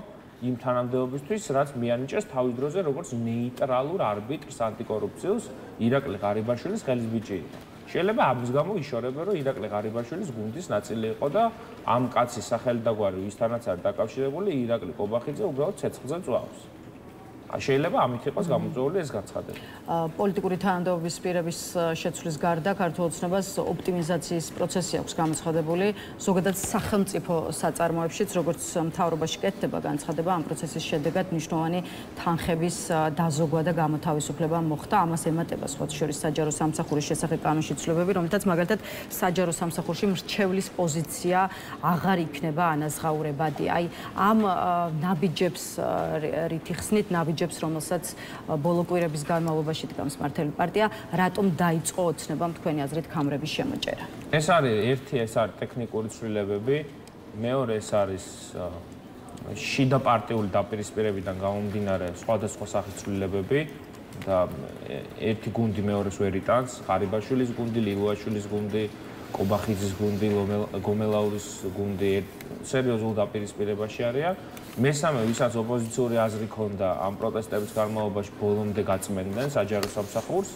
იმ თანამდებობისთვის, რაც მიანიჭეს თავის დროზე როგორც ნეიტრალურ არბიტრს ანტიკორუფციულს ირაკლი ღარიბაშვილის ხელის ბიჭი იყო. შეიძლება ამის გამო იშორებენ, რომ ირაკლი ღარიბაშვილის გუნდის ნაწილი იყო და ამ კაცის სახელი და გვარი ვისთანაც არის დაკავშირებული, ირაკლი კობახიძე უბრალოდ ცეცხლზე წვავს. შეიძლება ამით იყოს გამოწვეული ეს განცხადება. პოლიტიკური თანამდებობის პირების შეცვლის გარდა ქართულ ოცნებას ოპტიმიზაციის პროცესი აქვს გამოცხადებული, ზოგადად სახელმწიფო საწარმოებშიც, როგორც მთავრობაში კეთდება განცხადება, ამ პროცესის შედეგად მნიშვნელოვანი თანხების დაზოგვა და გამოთავისუფლება მოხდა. ამას ემატება სხვათა შორის საჯარო სამსახურის შესახებ კანონში ცვლილებები, რომლითაც მაგალითად საჯარო სამსახურში მრჩევლის პოზიცია აღარ იქნება ანაზღაურებადი. აი ამ ნაბიჯებს რითი ხსნით, ნაბიჯებს რომელსაც ბოლო კვირების განმავლობაში დგამს მართალი პარტია, რატომ დაიწყო ოცნებამ თქვენი აზრით ქამრების შემოჭერა? ეს არის ერთი, ეს არის ტექნიკური ცვლილებები, მეორე ეს არის შიდა პარტიული დაპირისპირებიდან გამომდინარე სხვადასხვა სახის ცვლილებები და ერთი გუნდი მეორეს ვერ იტანს, ღარიბაშვილის გუნდი, ლილუაშვილის გუნდი, კობახიძის გუნდი, გომელაურის გუნდი სერიოზულ დაპირისპირებაში არიან. მესამე, ვისაც ოპოზიციური აზრი ჰქონდა ამ პროტესტების განმავლობაში ბოლომდე გაწმენდნენ საჯარო სამსახურს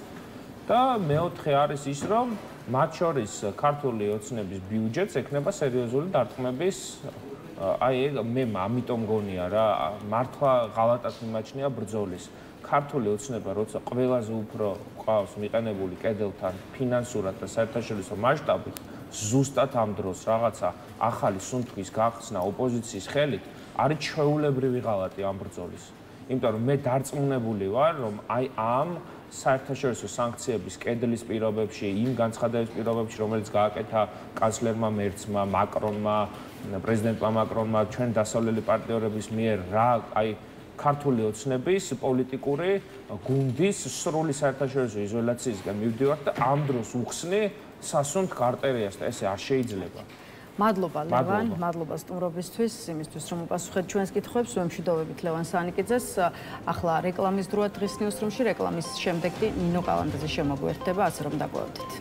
და მეოთხე არის ის, რომ მათ შორის ქართული ოცნების ბიუჯეტს ექნება სერიოზული დარტყმების აი მე ამიტომ გონია რა მართლა ღალატად მიმაჩნია ბრძოლის. ქართული ოცნება როცა ყველაზე უფრო ყავს მიყენებული კედელთან ფინანსურად და საერთაშორისო მასშტაბით ზუსტად ამ დროს რაღაცა ახალი სუნთქვის გახსნა ოპოზიციის ხელით არის ჩვეულებრივი ღალატი ამ ბრძოლის. იმიტომ რომ მე დარწმუნებული ვარ, რომ აი ამ საერთაშორისო სანქციების კედლის პირობებში, იმ განცხადების პირობებში, რომელიც გააკეთა კანცლერმა მერცმა, მაკრონმა, პრეზიდენტმა მაკრონმა, ჩვენ დასავლელი პარტნიორების მიერ რა აი ქართული ოცნების პოლიტიკური გუნდის სრული საერთაშორისო იზოლაციისგან მივდივართ და ამ დროს უხსნი სასუნთქ არტერიას და ესე არ შეიძლება. მადლობა ლევან, მადლობა სტუმრობისთვის, იმისთვის რომ უპასუხეთ ჩვენს კითხვებს. ვემშვიდობებით ლევან სანიკიძეს. ახლა რეკლამის დროა დღის ნიუსრუმში, რეკლამის შემდეგ ნინო კალანდაძე შემოგვერთდება, ასე რომ დაგვაოდეთ.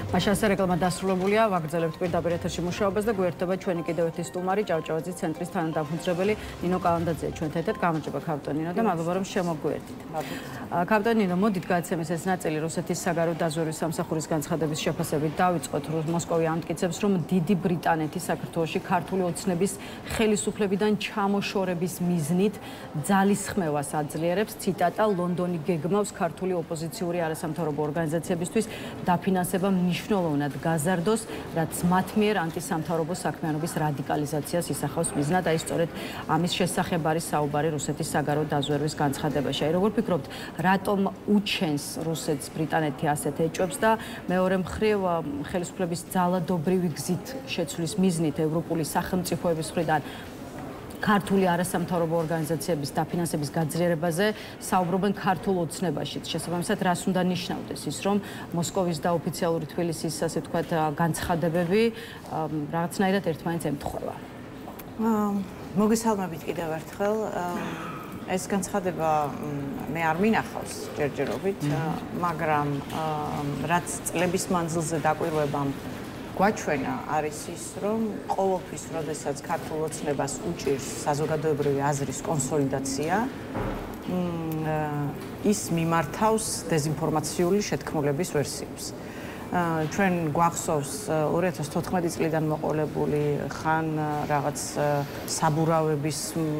მაშასე რეკლამა დასრულებულია, ვაგრძელებთ პირდაპირ ეთერში მუშაობას და გვერდება ჩვენი კიდევ ერთი სტუმარი, ჭავჭავაძის ცენტრის თანადამფუძნებელი ნინო კალანდაძე ჩვენთან ერთად. გამარჯობა ქავტონ ნინო და მადლობა რომ შემოგვერთით. ქავტონ ნინო, მოდით გააცემის ეს ნაწილი რუსეთის საგარეო დაზვერვის სამსახურის განცხადების შეფასებით დავიწყოთ. მოსკოვი ამტკიცებს, რომ დიდი ბრიტანეთი საქართველოში ქართული ოცნების ხელისუფლებიდან ჩამოშორების მიზნით ძალისხმევას აძლიერებს. ციტატა: ლონდონი გეგმავს ქართული ოპოზიციური არასამთავრობო ორგანიზაციებისთვის დაფინანსება მნიშვნელოვნად გაზარდოს, რაც მათ მიერ ანტისამთავრობო საქმიანობის რადიკალიზაციას ისახავს მიზნად. აი სწორედ ამის შესახებ არის საუბარი რუსეთის საგარეო დაზვერვის განცხადებაში. აი როგორ ფიქრობთ, რატომ უჩენს რუსეთს ბრიტანეთი ასეთ ეჭვებს და მეორე მხრივ ხელისუფლების ძალადობრივი გზით შეცვლის მიზნით ევროპული სახელმწიფოების მხრიდან ქართული არასამთავრობო ორგანიზაციების დაფინანსების გაძლიერებაზე საუბრობენ ქართულ ოცნებაშიც. შესაბამისად, რას უნდა ნიშნავდეს ის, რომ მოსკოვის და ოფიციალური თბილისის, ასე ვთქვათ, განცხადებები რაღაცნაირად ერთმანეთს ემთხვევა? მოგესალმებით კიდევ ერთხელ. ეს განცხადება მე არ მინახავს ჯერჯერობით, მაგრამ რაც წლების მანძილზე დაკვირვებამ გვაჩვენა არის ის, რომ ყოველთვის, როდესაც ქართულ ოცნებას უჭირს საზოგადოებრივი აზრის კონსოლიდაცია, ის მიმართავს დეზინფორმაციული შეთქმულების ვერსიებს. ჩვენ გვახსოვს 2014 წლიდან მოყოლებული ხან რაღაც საბურავების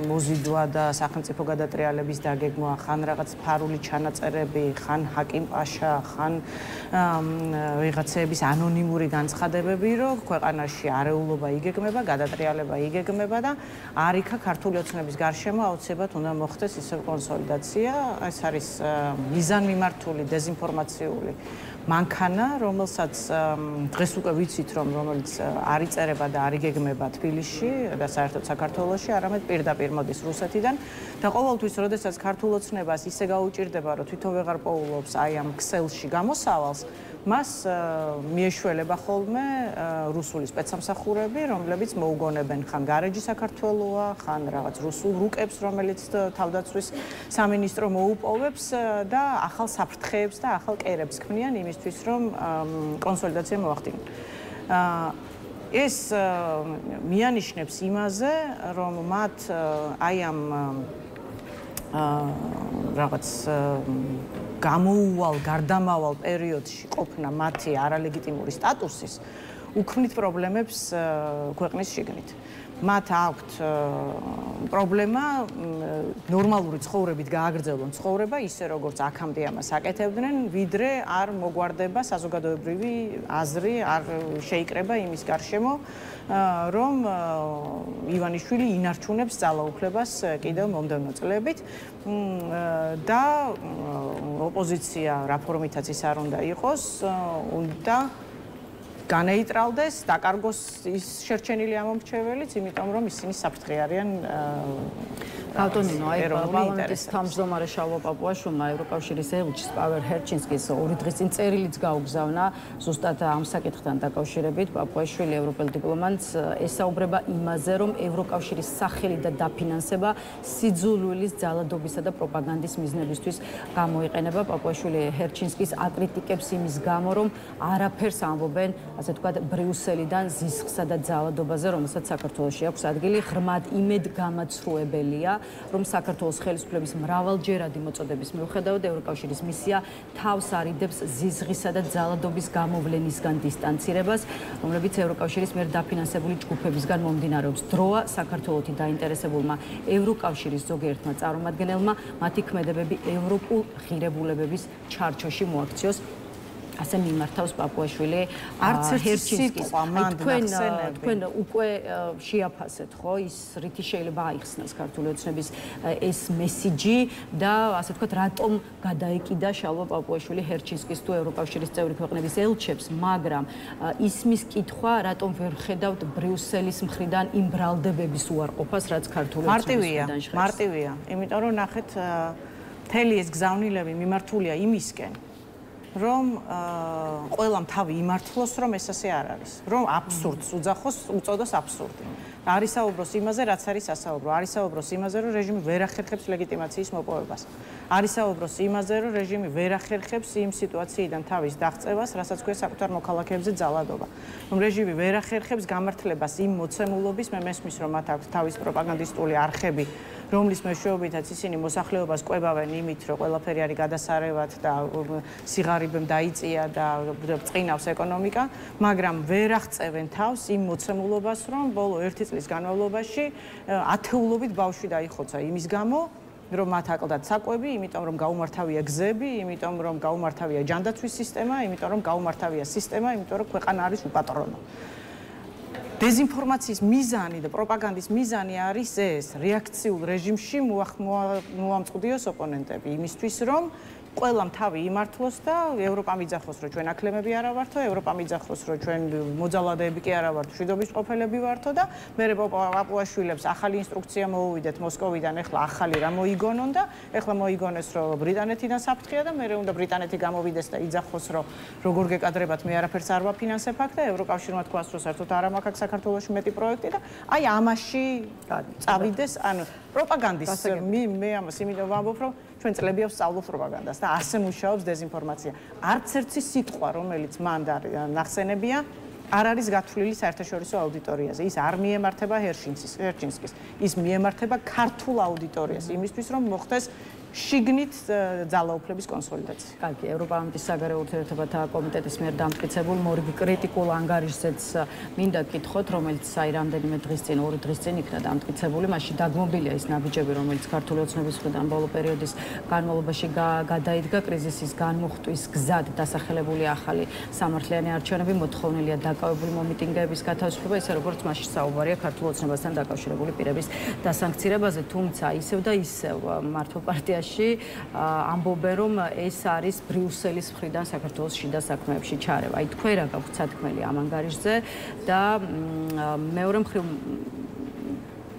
მოზიდვა და სახელმწიფო გადატრიალების დაგეგმვა, ხან რაღაც ფარული ჩანაწერები, ხან ჰაკიმ პაშა, ხან ვიღაცების ანონიმური განცხადებები, რომ ქვეყანაში არეულობა იგეგმება, გადატრიალება იგეგმება და არიქა ქართული ოცნების გარშემო აუცილებლად უნდა მოხდეს ისევ კონსოლიდაცია. ეს არის მიზანმიმართული დეზინფორმაციული მანქანა, რომელსაც დღეს უკვე ვიცით, რომ რომელიც არ იწერება და არ იგეგმება თბილისში და საერთოდ საქართველოში, არამედ პირდაპირ მოდის რუსეთიდან და ყოველთვის, როდესაც ქართულ ოცნებას ისე გაუჭირდება, რომ თვითონ ვეღარ პოულობს აი ამ ქსელში გამოსავალს, მას მიეშველება ხოლმე რუსული სპეცსამსახურები, რომლებიც მოუგონებენ ხან გარეჯი საქართველოა, ხან რაღაც რუსულ რუკებს, რომელიც თავდაცვის სამინისტრო მოუპოვებს და ახალ საფრთხეებს და ახალ კერებს ქმნიან იმისთვის, რომ კონსოლიდაცია მოახდინონ. ეს მიანიშნებს იმაზე, რომ მათ აი ამ რაღაც გამოუვალ, გარდამავალ პერიოდში ყოფნა მათი არალეგიტიმური სტატუსის უქმნით პრობლემებს ქვეყნის შიგნით. მათ აქვთ პრობლემა ნორმალური ცხოვრებით გააგრძელონ ცხოვრება ისე როგორც აქამდე ამას აკეთებდნენ, ვიდრე არ მოგვარდება საზოგადოებრივი აზრი, არ შეიკრება იმის გარშემო, რომ ივანიშვილი ინარჩუნებს ძალაუფლებას კიდევ მომდევნო წლებით და ოპოზიცია რა ფორმითაც ის არ უნდა იყოს, უნდა განეიტრალდეს, დაკარგოს ის შერჩენილი ამომრჩეველიც, იმიტომ რომ ისინი საფრთხე არიან ბატონო, აი პარლამენტის თავმჯდომარე შალვა პაპუაშვილმა ევროკავშირის ელჩის პაველ ჰერჩინსკის 2 დღის წინ წერილიც გაუგზავნა ზუსტად ამ საკითხთან დაკავშირებით. პაპუაშვილი ევროპელ დიპლომატს ესაუბრება იმაზე, რომ ევროკავშირის სახელი და დაფინანსება სიძულვილის ძალადობისა და პროპაგანდის მიზნებისთვის გამოიყენება. პაპუაშვილი ჰერჩინსკის აკრიტიკებს იმის გამო, რომ არაფერს ამბობენ ასე ვთქვათ, ბრიუსელიდან ზისხსა და ძალადობაზე, რომელსაც საქართველოში აქვს ადგილი, ღრმად იმედგამაცრუებელია, რომ საქართველოს ხელისუფლების მრავალჯერადი მოწოდების მიუხედავად ევროკავშირის მისია თავს არიდებს ზიზღისა და ძალადობის გამოვლენისგან დისტანცირებას, რომლებიც ევროკავშირის მიერ დაფინანსებული ჯგუფებისგან მომდინარეობს. დროა საქართველოში დაინტერესებულმა ევროკავშირის ზოგიერთმა წარმომადგენელმა მათი ქმედებები ევროპულ ღირებულებების ჩარჩოში მოაქციოს. ასე მიმართავს პაპუაშვილი ჰერჩინსკის. თქვენ უკვე შეაფასეთ, ხო, ის რითი შეიძლება აიხსნას ქართული ოცნების ეს მესიჯი და ასე ვთქვათ, რატომ გადაეკიდა შალვა პაპუაშვილი ჰერჩინსკის თუ ევროკავშირის წევრი ქვეყნების ელჩებს, მაგრამ ისმის კითხვა, რატომ ვერ ხედავთ ბრიუსელის მხრიდან იმ ბრალდებების უარყოფას, რაც ქართული ოცნების მხრიდან ჟღერს. მარტივია, იმიტომ რომ ნახეთ, მთელი ეს გზავნილები მიმართულია იმისკენ, რომ ყველამ თავი იმართლოს, რომ ეს ასე არ არის. რომ აბსურდს უძახოს, უწოდოს აბსურდი. არის საუბროს იმაზე, რაც არის სასაუბრო. არის საუბროს იმაზე, რომ რეჟიმი ვერ ახერხებს ლეგიტიმაციის მოპოვებას. არის საუბროს იმაზე, რომ რეჟიმი ვერ ახერხებს იმ სიტუაციიდან თავის დაღწევას, რასაც ქვია საკუთარ მოქალაქეებზე ძალადობა. რომ რეჟიმი ვერ ახერხებს გამართლებას იმ მოცემულობის, მე მესმის, რომ მათ აქვს თავის პროპაგანდისტული არხები, რომლის მეშვეობითაც ისინი მოსახლეობას კვებავენ იმით, რომ ყველაფერი არის გადასარევად და სიღარიბემ დაიწია და წინავს ეკონომიკა, მაგრამ ვერ აღწევენ თავს იმ მოცემულობას, რომ ბოლო 1 წლის განმავლობაში ათეულობით ბავშვი დაიხოცა იმის გამო, რომ მათ აკლდათ საკვები, იმიტომ რომ გაუმართავია გზები, იმიტომ რომ გაუმართავია ჯანდაცვის სისტემა, იმიტომ რომ გაუმართავია სისტემა, იმიტომ რომ ქვეყანა არის უპატრონო. დეზინფორმაციის მიზანი და პროპაგანდის მიზანი არის ეს, რეაქციულ რეჟიმში მოამწყდიოს ოპონენტები იმისთვის, რომ ყველამ თავი იმართლოს და ევროპამ იძახოს, რომ ჩვენ აკლემები არა ვართო, ევროპამ იძახოს, რომ ჩვენ მოძალადეები კი არა ვართ, მშვიდობის ყოფილები ვართო და მერე პაპუაშვილებს ახალი ინსტრუქცია მოუვიდეთ მოსკოვიდან, ეხლა ახალი რა მოიგონონ და ეხლა მოიგონეს, რომ ბრიტანეთიდან საფრთხეა და მერე უნდა ბრიტანეთი გამოვიდეს და იძახოს, რომ როგორ გეკადრებათ, მე არაფერს არ ვაფინანსებ აქ და ევროკავშირმა თქვას, რომ საერთოდ არ მაქვს აქ საქართველოში მეტი პროექტი და აი ამაში წავიდეს, ანუ პროპაგანდის მე ამას იმიტომ ვამბობ, რომ ჩვენ წლები ვსწავლობ პროპაგანდას და ასე მუშაობს დეზინფორმაცია. არც ერთი სიტყვა, რომელიც მან ნახსენებია, არ არის გათვლილი საერთაშორისო აუდიტორიაზე. ის არ მიემართება ჰერჩინსკის. ის მიემართება ქართულ აუდიტორიას იმისთვის, რომ მოხდეს შიგნით ძალაუფლების კონსოლიდაცია. კარგი, ევროპარლამენტის საგარეო ურთიერთობათა კომიტეტის მიერ დამტკიცებულ მორიგი კრიტიკულ ანგარიშზეც მინდა გკითხოთ, რომელიც აი რამდენიმე დღის წინ, 2 დღის წინ იქნა დამტკიცებული, მაშინ დაგმობილია ის ნაბიჯები, რომელიც ქართული ოცნების მხრიდან ბოლო პერიოდის განმავლობაში გადაიდგა კრიზისის განმუხტვის გზად დასახელებული ახალი სამართლიანი არჩევნები, მოთხოვნილია დაკავებული მომიტინგეების გათავისუფლება, ისე როგორც მაშინ საუბარია ქართულ ოცნებასთან დაკავშირებული პირების დასანქცირებაზე, თუმცა ისევ და ისევ მართლ პარტია ამბობენ, რომ ეს არის ბრიუსელის მხრიდან საქართველოს შიდა საქმეებში ჩარევა. აი თქვენ რა გაქვთ სათქმელი ამ ანგარიშზე და მეორე მხრივ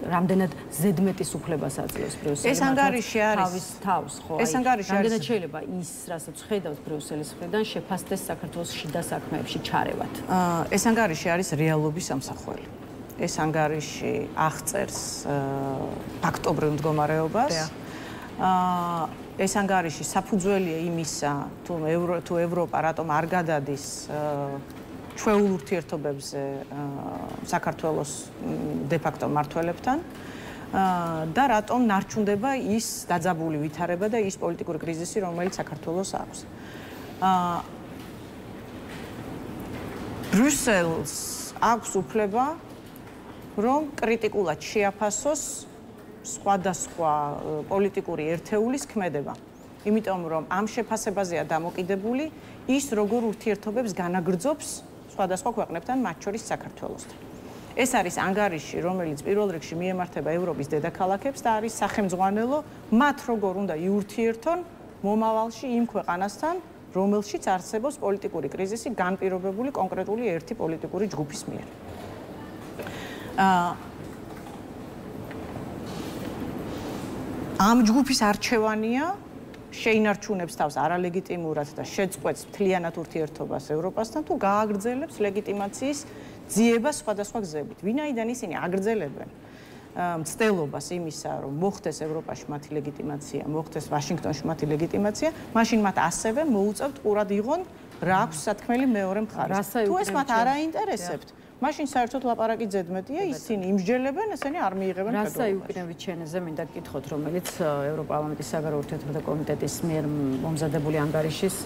რამდენად ზედმეტის უფლებას აძლევს ბრიუსელი? ეს ანგარიში არის თავს, ხო? ეს ანგარიში არის. რამდენად შეიძლება ის, რასაც ხედავთ ბრიუსელის მხრიდან, შეფასდეს საქართველოს შიდა საქმეებში ჩარევად? ეს ანგარიში არის რეალობის ამსახველი. ეს ანგარიში აღწერს ფაქტობრივ მდგომარეობას. ეს ანგარიში საფუძველია იმისა, თუ ევროპა რატომ არ გადადის ჩვეულ ურთიერთობებზე საქართველოს დე-ფაქტო მმართველებთან და რატომ ნარჩუნდება ის დაძაბული ვითარება და ის პოლიტიკური კრიზისი, რომელიც საქართველოს აქვს. ბრიუსელს აქვს უფლება, რომ კრიტიკულად შეაფასოს სხვადასხვა პოლიტიკური ერთეულის ქმედება. იმიტომ რომ ამ შეფასებაზეა დამოკიდებული ის როგორ ურთიერთობებს განაგრძობს სხვადასხვა ქვეყნებთან, მათ შორის საქართველოსთან. ეს არის ანგარიში, რომელიც პირველ რიგში მიემართება ევროპის დედაქალაქებს და არის სახელმძღვანელო მათ როგორ უნდა იურთიერთონ მომავალში იმ ქვეყანასთან, რომელშიც არსებობს პოლიტიკური კრიზისი განპირობებული კონკრეტული ერთი პოლიტიკური ჯგუფის მიერ. ამ ჯგუფის არჩევანია შეინარჩუნებს თავს არალეგიტიმურად და შეწყვეტს მთლიანად ურთიერთობას ევროპასთან თუ გააგრძელებს ლეგიტიმაციის ძიებას სხვადასხვა გზებით. ვინაიდან ისინი აგრძელებენ მცდელობას იმისა, რომ მოხდეს ევროპაში მათი ლეგიტიმაცია, მოხდეს ვაშინგტონში მათი ლეგიტიმაცია, მაშინ მათ ასევე მოუწევთ ყურად იღონ რა აქვს სათქმელი მეორე მხარეს. თუ ეს მათ არ აინტერესებთ, მაშინ საერთოდ ლაპარაკი ზედმეტია, ისინი იმსჯელებენ, ესენი არ მიიღებენ ფედერალობას. რასა იუკნევით ჩენეზე მინდა გკითხოთ, რომელიც ევროპარლამენტის საგარეო ურთიერთობათა კომიტეტის მიერ მომზადებული ანგარიშის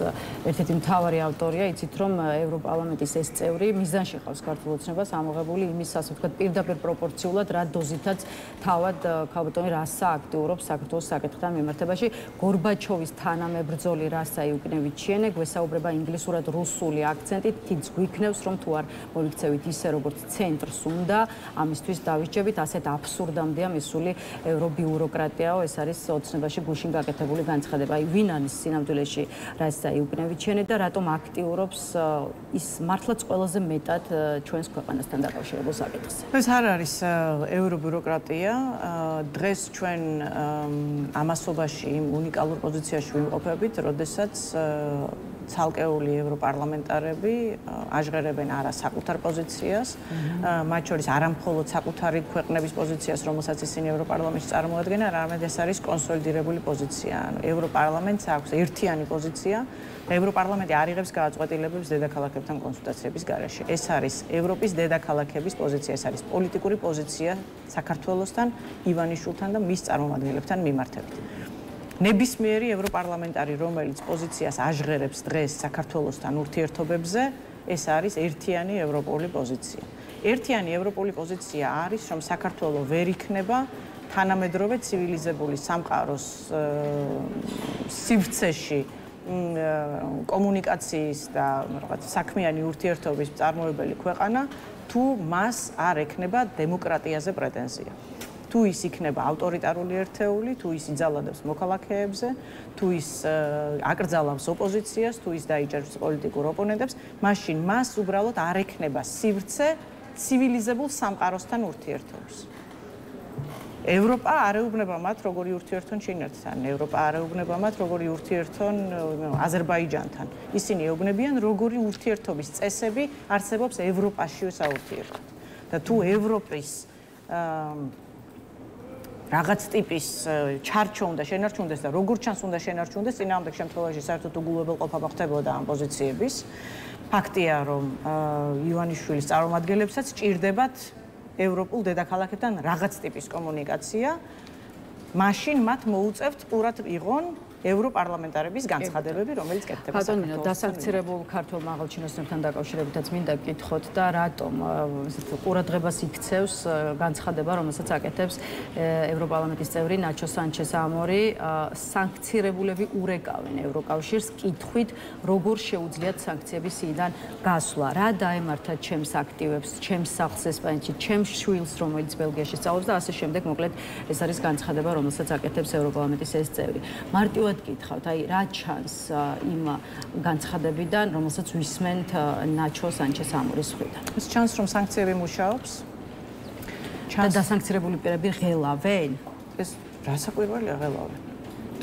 ერთ-ერთი მთავარი ავტორია, იცით რომ ევროპარლამენტის ეს წევრი მიზანში ყავს ქართულ ოცნებას ამოღებული იმის, ასე ვთქვათ, პირდაპირ პროპორციულად რა დოზითაც თავად ქალბატონი რასა აქტიურობს საქართველოს საკითხთან მიმართებაში. გორბაჩოვის თანამებრძოლი რასა იუკნევით ჩენე გვესაუბრება ინგლისურად რუსული აქცენტით, თიც გვიქნევს რომ თუ არ მოიქცევით ის როგორც ცენტრს უნდა ამისთვის დავიჭებით, ასეთ აბსურდამდეა მისული ევრობიუროკრატიაო, ეს არის ოცნებაში გუშინ გაკეთებული განცხადება. აი ვინ არის სინამდვილეში რასა იუკნევით ჩენე და რატომ აქტიურობს ის მართლაც ყველაზე მეტად ჩვენს ქვეყანასთან დაკავშირებულ საკითხს? ეს არ არის ევრობიუროკრატია. დღეს ჩვენ ამასობაში იმ უნიკალურ პოზიციაში ვიმყოფებით, როდესაც ცალკეული ევროპარლამენტარები აჟღერებენ არა საკუთარ პოზიციას, მათ შორის არა მხოლოდ საკუთარი ქვეყნების პოზიციას, რომელსაც ისინი ევროპარლამენტში წარმოადგენენ, არამედ ეს არის კონსოლიდირებული პოზიცია. ანუ ევროპარლამენტს აქვს ერთიანი პოზიცია. ევროპარლამენტი არ იღებს გადაწყვეტილებებს დედაქალაქებთან კონსულტაციების გარეშე. ეს არის ევროპის დედაქალაქების პოზიცია, ეს არის პოლიტიკური პოზიცია საქართველოსთან, ივანიშვილთან და მის წარმომადგენლებთან მიმართებით. ნებისმიერი ევროპარლამენტარი, რომელიც პოზიციას აჟღერებს დღეს საქართველოსთან ურთიერთობებზე, ეს არის ერთიანი ევროპული პოზიცია. ერთიანი ევროპული პოზიცია არის, რომ საქართველო ვერ იქნება თანამედროვე ცივილიზებული სამყაროს სივრცეში კომუნიკაციის და რაღაც საქმიანი ურთიერთობის წარმოებელი ქვეყანა, თუ მას არ ექნება დემოკრატიაზე პრეტენზია. თუ ის იქნება ავტორიტარული ერთეული, თუ ის იძალადებს მოქალაქეებზე, თუ ის აკრძალავს ოპოზიციას, თუ ის დაიჭერს პოლიტიკურ ოპონენტებს, მაშინ მას უბრალოდ არ ექნება სივრცე ცივილიზებულ სამყაროსთან ურთიერთობის. ევროპა არ ეუბნება მათ, როგორი ურთიერთონ ჩინეთთან, ევროპა არ ეუბნება მათ, როგორი ურთიერთონ აზერბაიჯანთან. ისინი ეუბნებიან, როგორი ურთიერთობის წესები არსებობს ევროპაშივე საურთიერთოდ. და თუ ევროპის რაღაც ტიპის ჩარჩო უნდა შენარჩუნდეს და როგორც ჩანს უნდა შენარჩუნდეს, წინააღმდეგ შემთხვევაში საერთოდ უგულებელყოფა ხდებოდა ამ პოზიციების. ფაქტია, რომ ივანიშვილის წარმომადგენლებსაც ჭირდებათ ევროპულ დედაქალაქებთან რაღაც ტიპის კომუნიკაცია, მაშინ მათ მოუწევთ პურად იყონ ევროპარლამენტარების განცხადებები, რომელიც კეთდება საქართველოს. დასანქცირებულ ქართველ მაღალჩინოსნებთან დაკავშირებითაც მინდა გკითხოთ და რატომ ყურადღებას იქცევს განცხადება, რომელსაც აკეთებს ევროპარლამენტის წევრი ნაჩო სანჩეს ამორი, სანქცირებულები ურეკავენ ევროკავშირს კითხვით, როგორ შეუძლიათ სანქციების სიიდან გასვლა. რა დაემართათ ჩემს აქტივებს, ჩემს სახლს ესპანეთში, ჩემს შვილს, რომელიც ბელგიაში სწავლობს და ასე შემდეგ. მოკლედ, ეს არის განცხადება, რომელსაც აკეთებს ევროპარლამენტის ეს წევრი. მარტივად გითხავთ, აი რა ჩანს იმ განცხადებიდან, რომელსაც ვისმენთ ნაჩო სანჩეს ამორის მხრიდან. ეს ჩანს, რომ სანქციები მუშაობს. და დასანქცირებული პირები ღელავენ? ეს რასაკვირველია ღელავენ.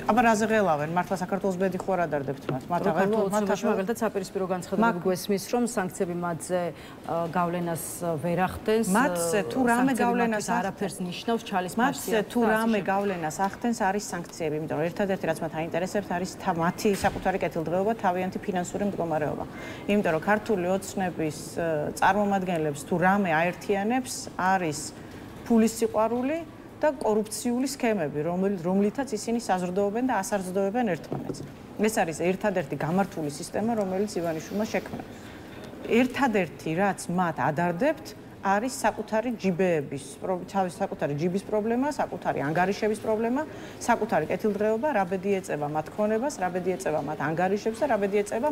აბა რაზე ღელავენ? მართლა საქართველოს ბედი ხო არ ადარდებთ მათ? მათ აღარ მაგალითად საპირისპირო განცხადებები გვესმის, რომ სანქციები მათზე გავლენას ვერ ახდენს. მათზე თუ რამე გავლენას არაფერს ნიშნავს ჩალის მათზე თუ რამე გავლენას ახდენს არის სანქციები, იმიტომ რომ ერთადერთი რაც მათ აინტერესებთ არის მათი საკუთარი კეთილდღეობა, თავიანთი ფინანსური მდგომარეობა. იმიტომ რომ ქართული ოცნების წარმომადგენლებს თუ რამე აერთიანებს არის ფულის სიყვარული და კორუფციული სქემები, რომლითაც ისინი საზრდოობენ და ასარჯდოებენ ერთმანეთს. ეს არის ერთადერთი გამართული სისტემა, რომელიც ივანიშვილმა შექმნა. ერთადერთი, რაც მათ ადარდებთ, არის საკუთარი ჯიბეების, თავის საკუთარი ჯიბის პრობლემა, საკუთარი ანგარიშების პრობლემა, საკუთარი კეთილდღეობა, რა ბედი ეწევა მათ ქონებას, რა ბედი ეწევა მათ ანგარიშებს და რა ბედი ეწევა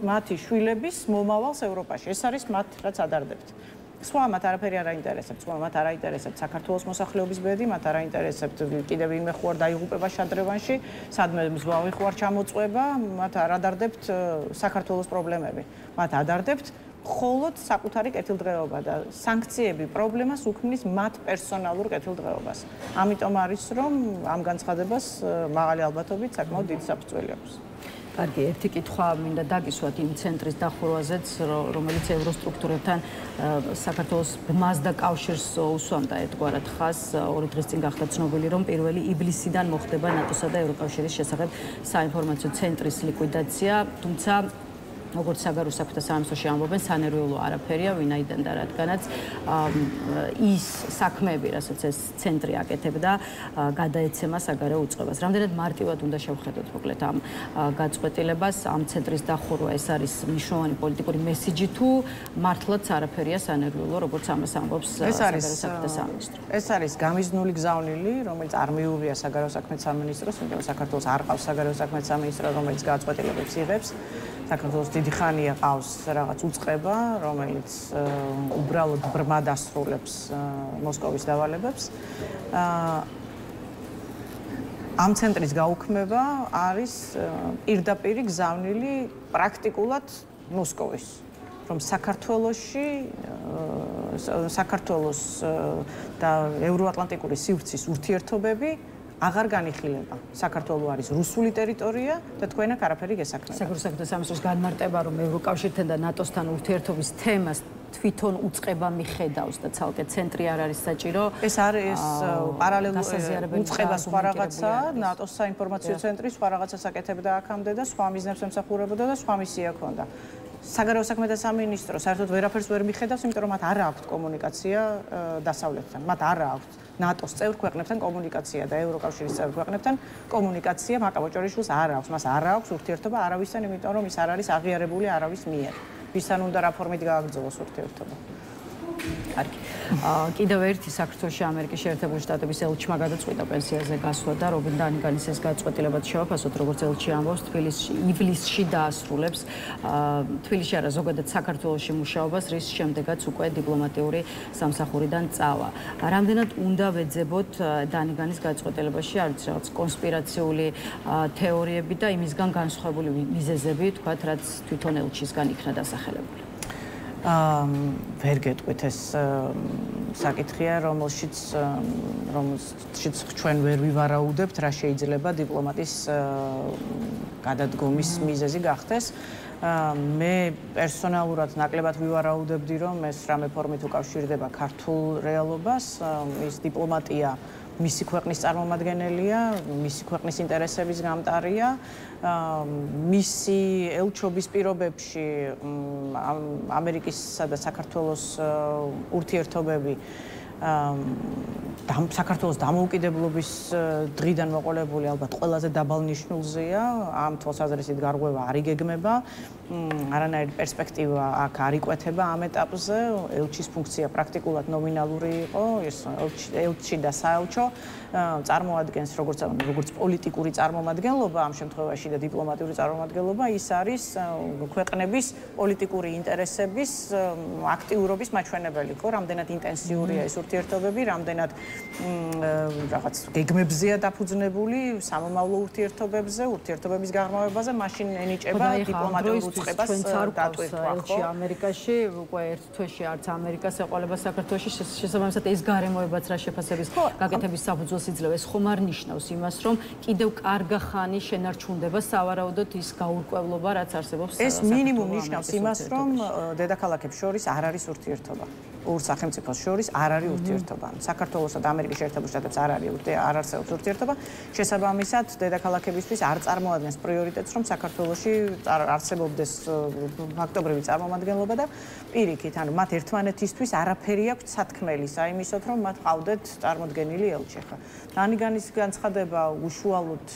მათი შვილების მომავალს ევროპაში. ეს არის მათ, რაც ადარდებთ. სხვა მათ არაფერი არ აინტერესებთ, სხვა მათ არ აინტერესებთ საქართველოს მოსახლეობის ბედი, მათ არ აინტერესებთ კიდევ ვინმე ხო არ დაიღუპება შადრევანში, სადმე მზვავი ხო არ ჩამოწყვება, მათ არ ადარდებთ საქართველოს პრობლემები. მათ ადარდებთ მხოლოდ საკუთარი კეთილდღეობა და სანქციები პრობლემას უქმნის მათ პერსონალურ კეთილდღეობას. ამიტომ არის რომ ამ განცხადებას მაღალი ალბათობით საკმაოდ დიდი საფუძველი აქვს. კარგი, ერთი კითხვა მინდა დაგისვათ იმ ცენტრის დახურვაზეც, რომელიც ევროსტრუქტურებთან საქართველოს ბმას და კავშირს უსვამდა ერთგვარად ხაზს. 2 დღის წინ გახდა ცნობილი, რომ 1 ივლისიდან მოხდება ნატოსა და ევროკავშირის შესახებ საინფორმაციო ცენტრის ლიკვიდაცია, თუმცა როგორც საგარეო საქმეთა სამინისტროში ამბობენ, სანერვიულო არაფერია, ვინაიდან და რადგანაც ის საქმეები, რასაც ეს ცენტრი აკეთებდა, გადაეცემა საგარეო უწყებას. რამდენად მარტივად უნდა შევხედოთ მოკლედ ამ გაწყვეტილებას, ამ ცენტრის დახურვა, ეს არის მნიშვნელოვანი პოლიტიკური მესიჯი თუ მართლაც არაფერია სანერვიულო, როგორც ამას ამბობს საგარეო საქმეთა სამინისტრო. ეს არის გამიზნული გზავნილი, რომელიც არ მიუღია საგარეო საქმეთა სამინისტროს, იმიტომ რომ საქართველოს არ ყავს საგარეო საქმეთა სამინისტრო, რომელიც გაწყვეტილებებს იღებს. საქართველოს დიდი ხანია ყავს რაღაც უწყება, რომელიც უბრალოდ ბრმად ასრულებს მოსკოვის დავალებებს. ამ ცენტრის გაუქმება არის პირდაპირი გზავნილი პრაქტიკულად მოსკოვის, რომ საქართველოს და ევროატლანტიკური სივრცის ურთიერთობები აღარ განიხილება. საქართველო არის რუსული ტერიტორია და თქვენ აქ არაფერი გესაქმებთ. საგარეო საქმეთა სამინისტროს განმარტება, რომ ევროკავშირთან და ნატოსთან ურთიერთობის თემას თვითონ უწყება მიხედავს და ცალკე ცენტრი არ არის საჭირო. ეს არის პარალელურ უწყება სხვა რაღაცა, ნატოს საინფორმაციო ცენტრი სხვა რაღაცას აკეთებდა აქამდე და სხვა მიზნებს ემსახურებოდა და სხვა მისია ჰქონდა. საგარეო საქმეთა სამინისტრო საერთოდ ვერაფერს ვერ მიხედავს, იმიტომ რომ მათ არ აქვს კომუნიკაცია დასავლეთთან. მათ არ აქვს ნატოს წევრ ქვეყნებთან კომუნიკაცია და ევროკავშირის წევრ ქვეყნებთან კომუნიკაცია მაკაბოჭორიშვილს არ აქვს. მას არ აქვს ურთიერთობა არავისთან, იმიტომ რომ ის არ არის აღიარებული არავის მიერ. ვისთან უნდა რა ფორმით გააგრძელოს ურთიერთობა. კარგი. კიდევ ერთი საქართველოში ამერიკის შეერთებული შტატების ელჩმა გადაწყვიტა პენსიაზე გასვლა და რობინ დანიგანის ეს გადაწყვეტილებაც შევაფასოთ, როგორც ელჩი ამბობს, ივლისში დაასრულებს თბილისში არა ზოგადად საქართველოში მუშაობას, რის შემდეგაც უკვე დიპლომატიური სამსახურიდან წავა. რამდენად უნდა ვეძებოთ დანიგანის გადაწყვეტილებაში არის რაღაც კონსპირაციული თეორიები და იმისგან განსხვავებული მიზეზები, თქვათ, რაც თვითონ ელჩისგან იქნა დასახელებული. ვერ გეტყვით ეს საკითხია, რომელშიც ჩვენ ვერ ვივარაუდებთ, რა შეიძლება დიპლომატის გადადგომის მიზეზი გახდეს. მე პერსონალურად ნაკლებად ვივარაუდებდი, რომ ეს რამე ფორმით უკავშირდება ქართულ რეალობას, ის დიპლომატია მისი ქვეყნის წარმომადგენელია, მისი ქვეყნის ინტერესების გამტარია, მისი ელჩობის პირობებში ამერიკისა და საქართველოს ურთიერთობები საქართველოს დამოუკიდებლობის დღიდან მოყოლებული ალბათ ყველაზე დაბალ ნიშნულზეა, ამ თვალსაზრისით გარღვევა არ იგეგმება, არანაირი პერსპექტივა აქ არ იკვეთება ამ ეტაპზე, ელჩის ფუნქცია პრაქტიკულად ნომინალური იყო, ეს ელჩი და საელჩო წარმოადგენს როგორც პოლიტიკური წარმომადგენლობა ამ შემთხვევაში და დიპლომატიური წარმომადგენლობა, ის არის ქვეყნების პოლიტიკური ინტერესების აქტიურობის მაჩვენებელი, ხო, რამდენად ინტენსიურია ეს ურთიერთობები, რამდენად რაღაც გეგმებზეა დაფუძნებული, სამომავლო ურთიერთობების გაღრმავებაზე, მაშინ ენიჭება დიპლომატიურ უწყებას დატვირთვა, ხო? ამერიკაში უკვე ერთ თვეში არც ამერიკას ეყოლება საქართველოში, შესაბამისად ეს გარემოებაც რა შეფასების გაკეთების საფუძველს იძლევა, ეს ხომ არ ნიშნავს იმას, რომ კიდევ კარგა ხანი შენარჩუნდება სავარაუდოდ ის გაურკვევლობა, რაც არსებობს. ეს მინიმუმ ნიშნავს იმას, რომ დედაქალაქებს შორის არ არის ურთიერთობა. ორ სახელმწიფოს შორის არ არის ურთიერთობა. საქართველოსა და ამერიკის შეერთებულ შტატებს არ არსებობს ურთიერთობა. შესაბამისად, დედაქალაქებისთვის არ წარმოადგენს პრიორიტეტს, რომ საქართველოში არსებობდეს ფაქტობრივი წარმომადგენლობა და პირიქით, ანუ მათ ერთმანეთისთვის არაფერი აქვს სათქმელი საიმისოდ, რომ მათ ყავდეთ წარმოდგენილი ელჩი. ხა თანიგანის განცხადება უშუალოდ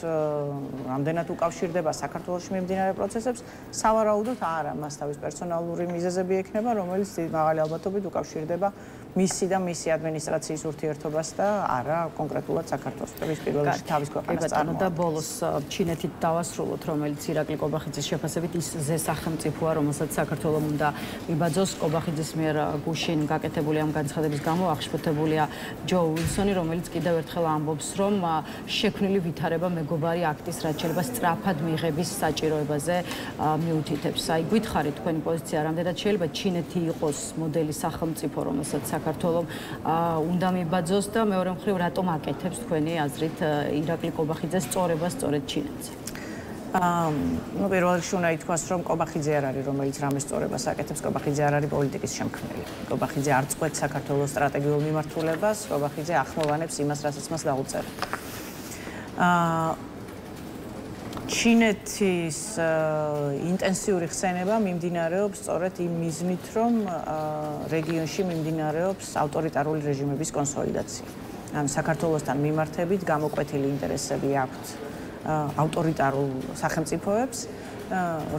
რამდენად უკავშირდება საქართველოში მიმდინარე პროცესებს, სავარაუდოდ არა, მას თავის პერსონალური მიზეზები ექნება, რომელიც მაღალი ალბათობით უკავშირდება მისი და მისი ადმინისტრაციის ურთიერთობას და არა კონკრეტულად საქართველოს პირველ რიგში თავის ქვეყანას წარმოადგენს. და ბოლოს ჩინეთით დავასრულოთ, რომელიც ირაკლი კობახიძის შეფასებით ის ზესახელმწიფოა, რომელსაც საქართველოს უნდა მიბაძოს. კობახიძის მიერ გუშინ გაკეთებული ამ განცხადების გამო აღშფოთებულია ჯო უილსონი, რომელიც კიდევ ერთხელ ამბობს, რომ შექმნილი ვითარება მეგობარი აქტის რაც შეიძლება სწრაფად მიღების საჭიროებაზე მიუთითებს. აი, გითხარით თქვენი პოზიცია, რამდენად შეიძლება ჩინეთი იყოს მოდელი სახელმწიფო, რომელსაც საქართველოს უნდა მიბაძოს და მეორე მხრივ რატომ აკეთებს თქვენი აზრით ირაკლი კობახიძეს სწორებას სწორედ ჩინეთზე? პირველ რიგში უნდა ითქვას, რომ კობახიძე არ არის, რომელიც რამეს სწორებას აკეთებს, კობახიძე არ არის პოლიტიკის შემქმნელი. კობახიძე არ წყვეტს საქართველოს სტრატეგიულ მიმართულებას, კობახიძე ახმოვანებს იმას, რასაც მას დაუწერა. ჩინეთის ინტენსიური ხსენება მიმდინარეობს სწორედ იმ მიზნით, რომ რეგიონში მიმდინარეობს ავტორიტარული რეჟიმების კონსოლიდაცია. ანუ საქართველოსთან მიმართებით გამოკვეთილი ინტერესები აქვთ ავტორიტარულ სახელმწიფოებს,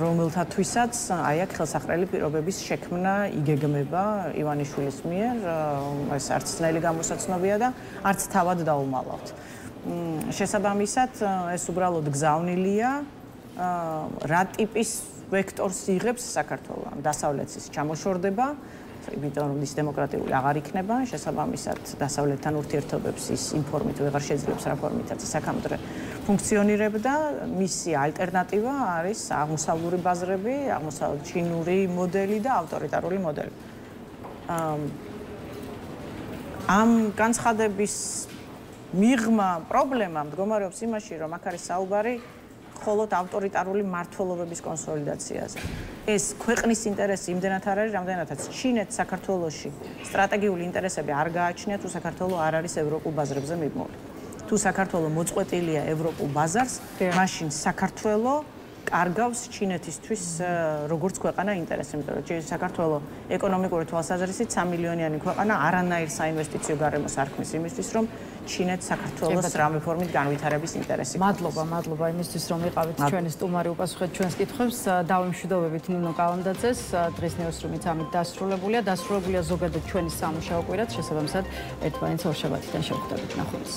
რომელთათვისაც აი აქ ხელსაყრელი პირობების შექმნა იგეგმება ივანიშვილის მიერ, ეს არც ძნელი გამოსაცნობია და არც თავად დაუმალავთ. შესაბამისად, ეს უბრალოდ გზავნილია, რა ტიპის ვექტორს იღებს საქართველოს. დასავლეთის ჩამოშორდება, იმიტომ რომ ის დემოკრატიული აღარ იქნება, შესაბამისად, დასავლეთთან ურთიერთობებს ის ინფორმით ვეღარ შეძლებს რა ფორმითაც საკამდრე ფუნქციონირებდა, მისი ალტერნატივა არის აღმოსავლური ბაზრები, ჩინური მოდელი და ავტორიტარული მოდელი. ამ განცხადების მიღმა პრობლემა მდგომარეობს იმაში, რომ აქ არის საუბარი მხოლოდ ავტორიტარული მმართველობების კონსოლიდაციაზე. ეს ქვეყნის ინტერესი იმდენად არ არის, რამდენადაც ჩინეთს საქართველოში სტრატეგიული ინტერესები არ გააჩნია, თუ საქართველოს არ არის ევროპულ ბაზრებზე მიბმული. თუ საქართველოს მოწყვეტილია ევროპულ ბაზარს, მაშინ საქართველოს კარგავს ჩინეთისთვის როგორც ქვეყანა ინტერესი, იმიტომ რომ საქართველოს ეკონომიკური თვალსაზრისით 3 მილიონიანი ქვეყანა არანაირ საინვესტიციო გარემოს არ ქმნის იმისთვის, რომ ჩინეთს საქართველოს რამე ფორმით განვითარების ინტერესი. მადლობა იმისთვის, რომ იყავით ჩვენი სტუმარი, უპასუხეთ ჩვენს კითხვებს. დავიმშვიდობებით ნინო კალანდაძეს, დღის ნეოსრუმიც ამით დასრულებულია ზოგადად ჩვენი სამუშაო კვირაც, შესაბამისად ერთმანეთს ორშაბათიდან შევხვდებით. ნახვამდის.